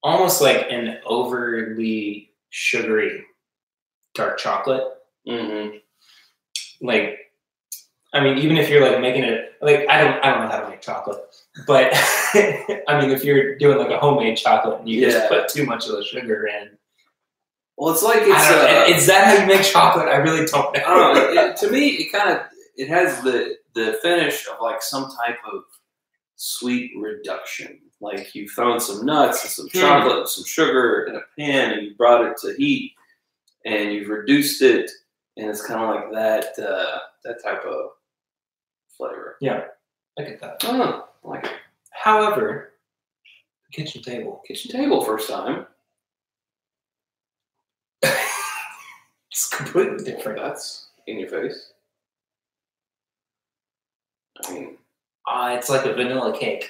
almost like an overly sugary dark chocolate. Mm-hmm. Like, I mean, even if you're like making it, like, I don't know how to make chocolate, but I mean, if you're doing like a homemade chocolate and you just put too much of the sugar in. Well, it's like is that how you make chocolate? I really don't know. I don't know. To me, it has the finish of like some type of sweet reduction. Like you've thrown some nuts and some chocolate and some sugar in a pan and you brought it to heat and you've reduced it, and it's kind of like that type of flavor. Yeah, I get that. I like it. However, Kitchen Table first time. It's completely different. That's in your face. I mean, it's like a vanilla cake.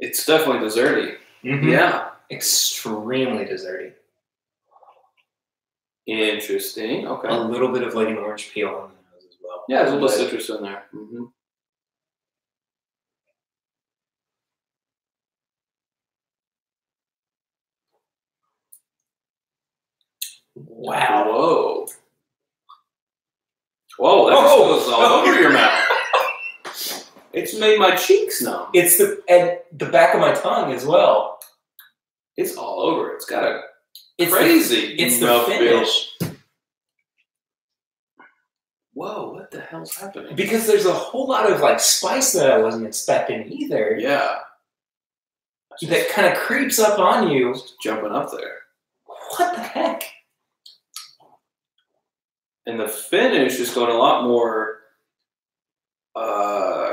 It's definitely desserty. Mm-hmm. Yeah. Extremely desserty. Interesting. Okay. A little bit of like an orange peel on the nose as well. Yeah, there's a little citrus in there. Mm-hmm. Wow. Whoa, that goes all over your mouth. It's made my cheeks numb. It's the back of my tongue as well. It's all over. It's got a crazy. It's the finish. Whoa, what the hell's happening? Because there's a whole lot of like spice that I wasn't expecting either. Yeah. That kind of creeps up on you. Just jumping up there. What the heck? And the finish is going a lot more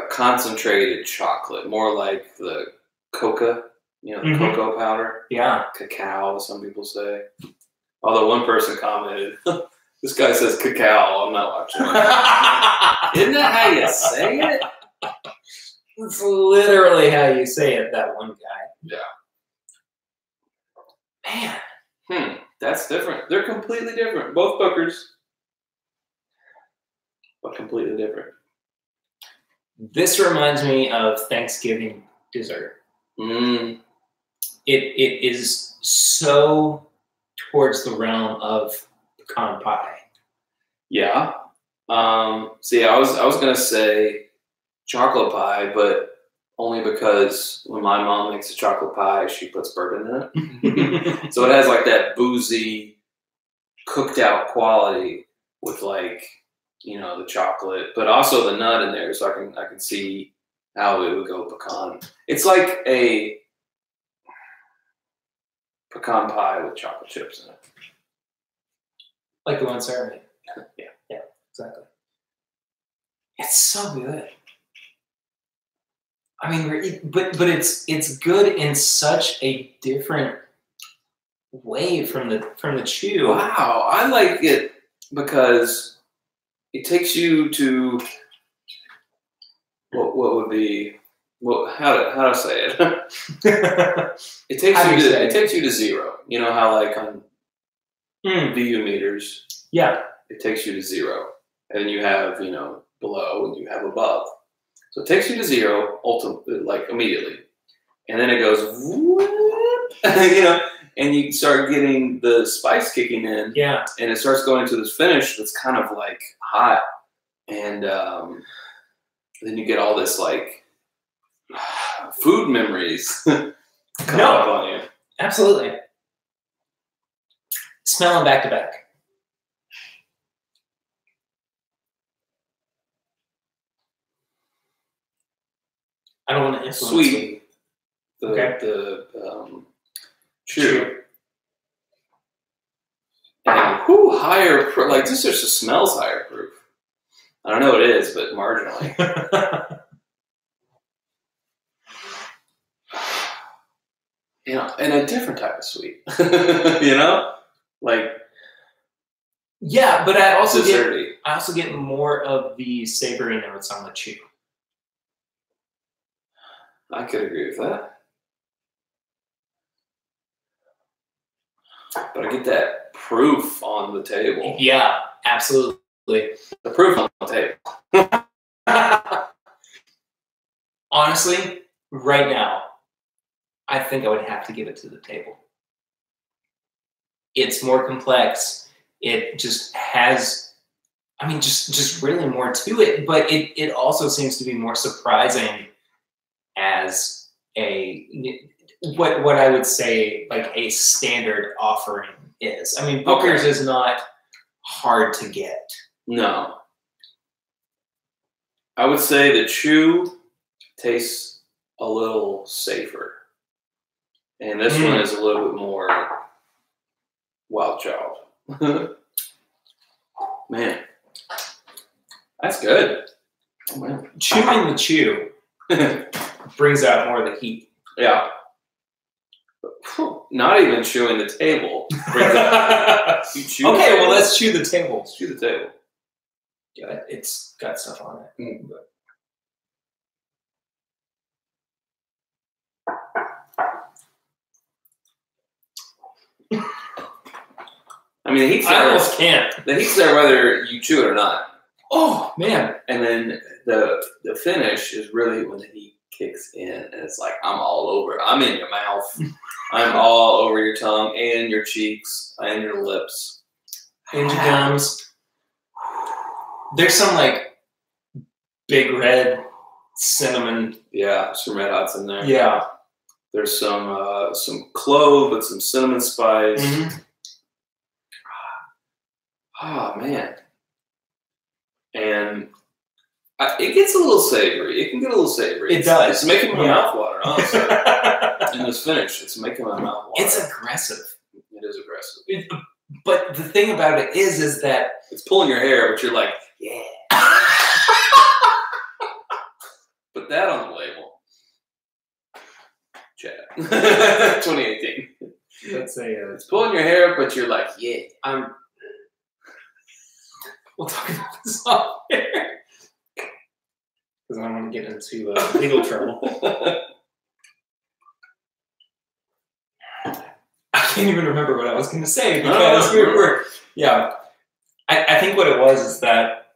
concentrated chocolate, more like the coca, the cocoa powder. Yeah. Cacao, some people say. Although one person commented, this guy says cacao, I'm not watching it. Isn't that how you say it? It's literally how you say it, that one guy. Yeah. Man. That's different. They're completely different. Both Bookers. But completely different. This reminds me of Thanksgiving dessert. Mm. It is so towards the realm of pecan pie. Yeah. See, I was gonna say chocolate pie, but only because when my mom makes a chocolate pie, she puts bourbon in it. So it has like that boozy, cooked out quality with like, the chocolate, but also the nut in there. So I can see how it would go pecan. It's like a pecan pie with chocolate chips in it. Like the one Sarah made. Yeah. Yeah, exactly. It's so good. I mean, but it's good in such a different way from the chew. Wow, I like it because it takes you to what would be how to say it. It takes you to zero. You know how like on VU meters, yeah, it takes you to zero, and then you have below and you have above. So it takes you to zero, ultimately, like immediately, and then it goes, and you start getting the spice kicking in, and it starts going to this finish that's kind of like hot, and then you get all this like food memories come up on you. Absolutely. Smell them back to back. I don't want to influence sweet. The chew. And higher proof. Like this just smells higher proof. I don't know what it is, but marginally. And a different type of sweet. Like yeah, but I also get more of the savory notes on the chew. I could agree with that. But I get that proof on the table. Yeah, absolutely. The proof on the table. Honestly, right now, I think I would have to give it to the table. It's more complex. It just has, just really more to it, but it also seems to be more surprising as what I would say like a standard offering is. I mean, Booker's is not hard to get. No. I would say the chew tastes a little safer. And this one is a little bit more wild child. Man. That's good. Oh, man. Chewing the chew brings out more of the heat. Yeah. Not even chewing the table brings out okay, well, let's chew the table. Let's chew the table. Yeah, it's got stuff on it. But. I mean, the heat's there. I almost can't. The heat's there whether you chew it or not. Oh, man. And then the finish is really when the heat kicks in, and it's like, I'm all over. I'm in your mouth. I'm all over your tongue and your cheeks and your lips. And your gums. There's some, like, big red cinnamon. Yeah, some Red Hots in there. Yeah. There's some clove with some cinnamon spice. Mm-hmm. Oh, man. And it gets a little savory. It can get a little savory. It does. It's making my mouth water, honestly. In this finish, it's making my mouth water. It's aggressive. It is aggressive. But the thing about it is that... It's pulling your hair, but you're like, yeah. Put that on the label. Chad. 2018. Let's say... it's pulling your hair, but you're like, yeah. We'll talk about this off here. Because I don't want to get into legal trouble. I can't even remember what I was going to say because we were... Yeah. I think what it was is that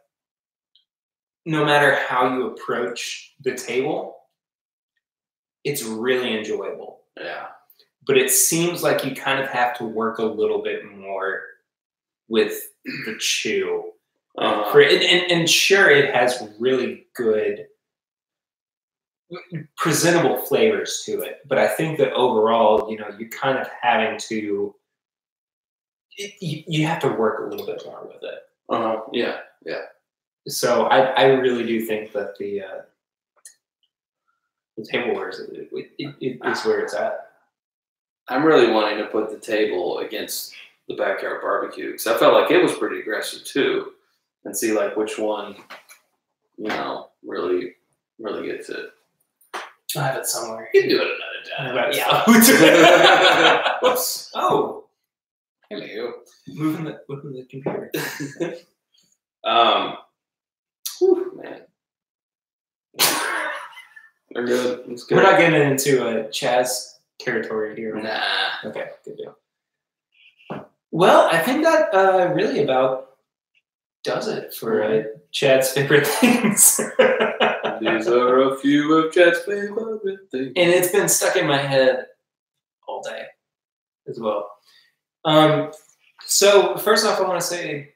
no matter how you approach the table, it's really enjoyable. Yeah. But it seems like you kind of have to work a little bit more with the chew. And sure, it has really good, presentable flavors to it. But I think that overall, you're kind of having to, you have to work a little bit more with it. Yeah, yeah. So I really do think that the tableware is where it's at. I'm really wanting to put the table against the backyard barbecue because I felt like it was pretty aggressive too. And see like which one really gets it. I have it somewhere. You can do it another time. Yeah. Whoops. Oh. Hello. Moving the computer. Whew, man. We're good. It's good. We're not getting into Chaz territory here. Nah. Okay, good deal. Well, I think that really about does it for Chad's favorite things. These are a few of Chad's favorite things. And it's been stuck in my head all day as well. So first off, I want to say,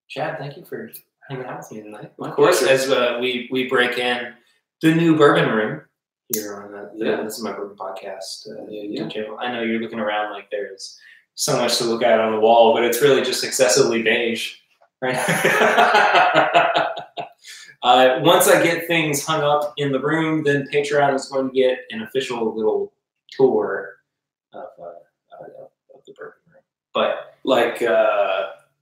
Chad, thank you for hanging out with me tonight. Of course, as we break in the new Bourbon Room here on This Is My Bourbon Podcast YouTube channel. I know you're looking around like there's so much to look at on the wall, but it's really just excessively beige, right? Once I get things hung up in the room, then Patreon is going to get an official little tour of the Bourbon Room. But like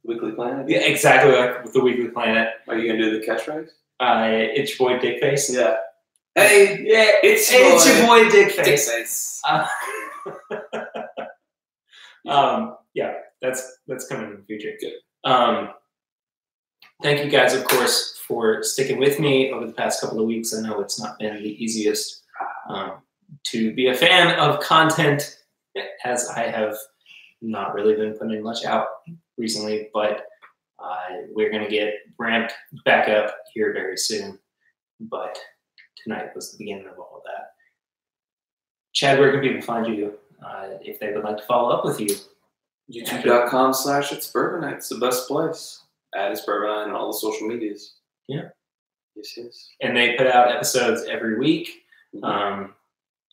Weekly Planet? Yeah, exactly like with the Weekly Planet. Are you going to do the catchphrase? It's your boy Dickface. Yeah. Hey, yeah, it's your boy Dickface. Yeah, that's coming in the future. Good. Thank you guys, of course, for sticking with me over the past couple of weeks. I know it's not been the easiest to be a fan of content, as I have not really been putting much out recently, but we're going to get ramped back up here very soon. But tonight was the beginning of all of that. Chad, where can people find you if they would like to follow up with you? YouTube.com/It's Bourbon Night. It's the best place. It's Bourbon Night on all the social medias. Yeah. Yes. And they put out episodes every week. Mm-hmm.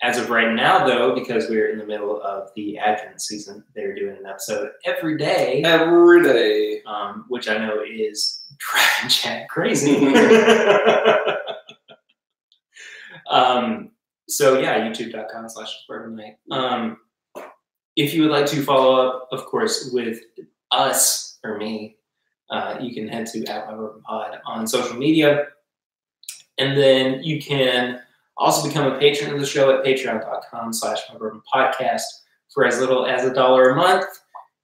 As of right now, though, because we're in the middle of the Advent season, they're doing an episode every day. Every day. Which I know is driving Chad crazy. So yeah, youtube.com/Bourbon Night. If you would like to follow up, of course, with us or me, you can head to @MyBourbonPod on social media. And then you can also become a patron of the show at patreon.com/MyBourbonPodcast. For as little as $1 a month,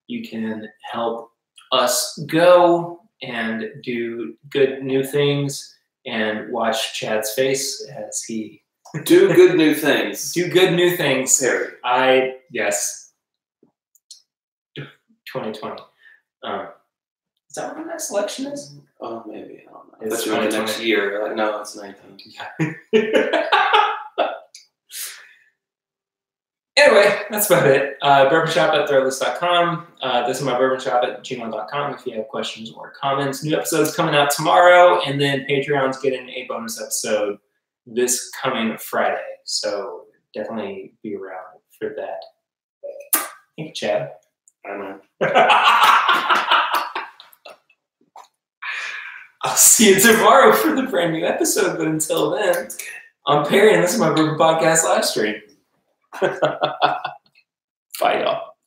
you can help us go and do good new things and watch Chad's face as he do good new things. Do good new things. Harry. Yes. 2020. Is that what the next election is? Oh, maybe. I don't know. It's the next year. You're like, no, it's 19. Anyway, that's about it. Bourbonshop@threadless.com. This is my bourbonshop@gmail.com if you have questions or comments. New episodes coming out tomorrow, and then Patreon's getting a bonus episode this coming Friday. So definitely be around for that. Thank you, Chad. I know. I'll see you tomorrow for the brand new episode, but until then, I'm Perry, and this is my Bourbon Podcast live stream. Bye, y'all.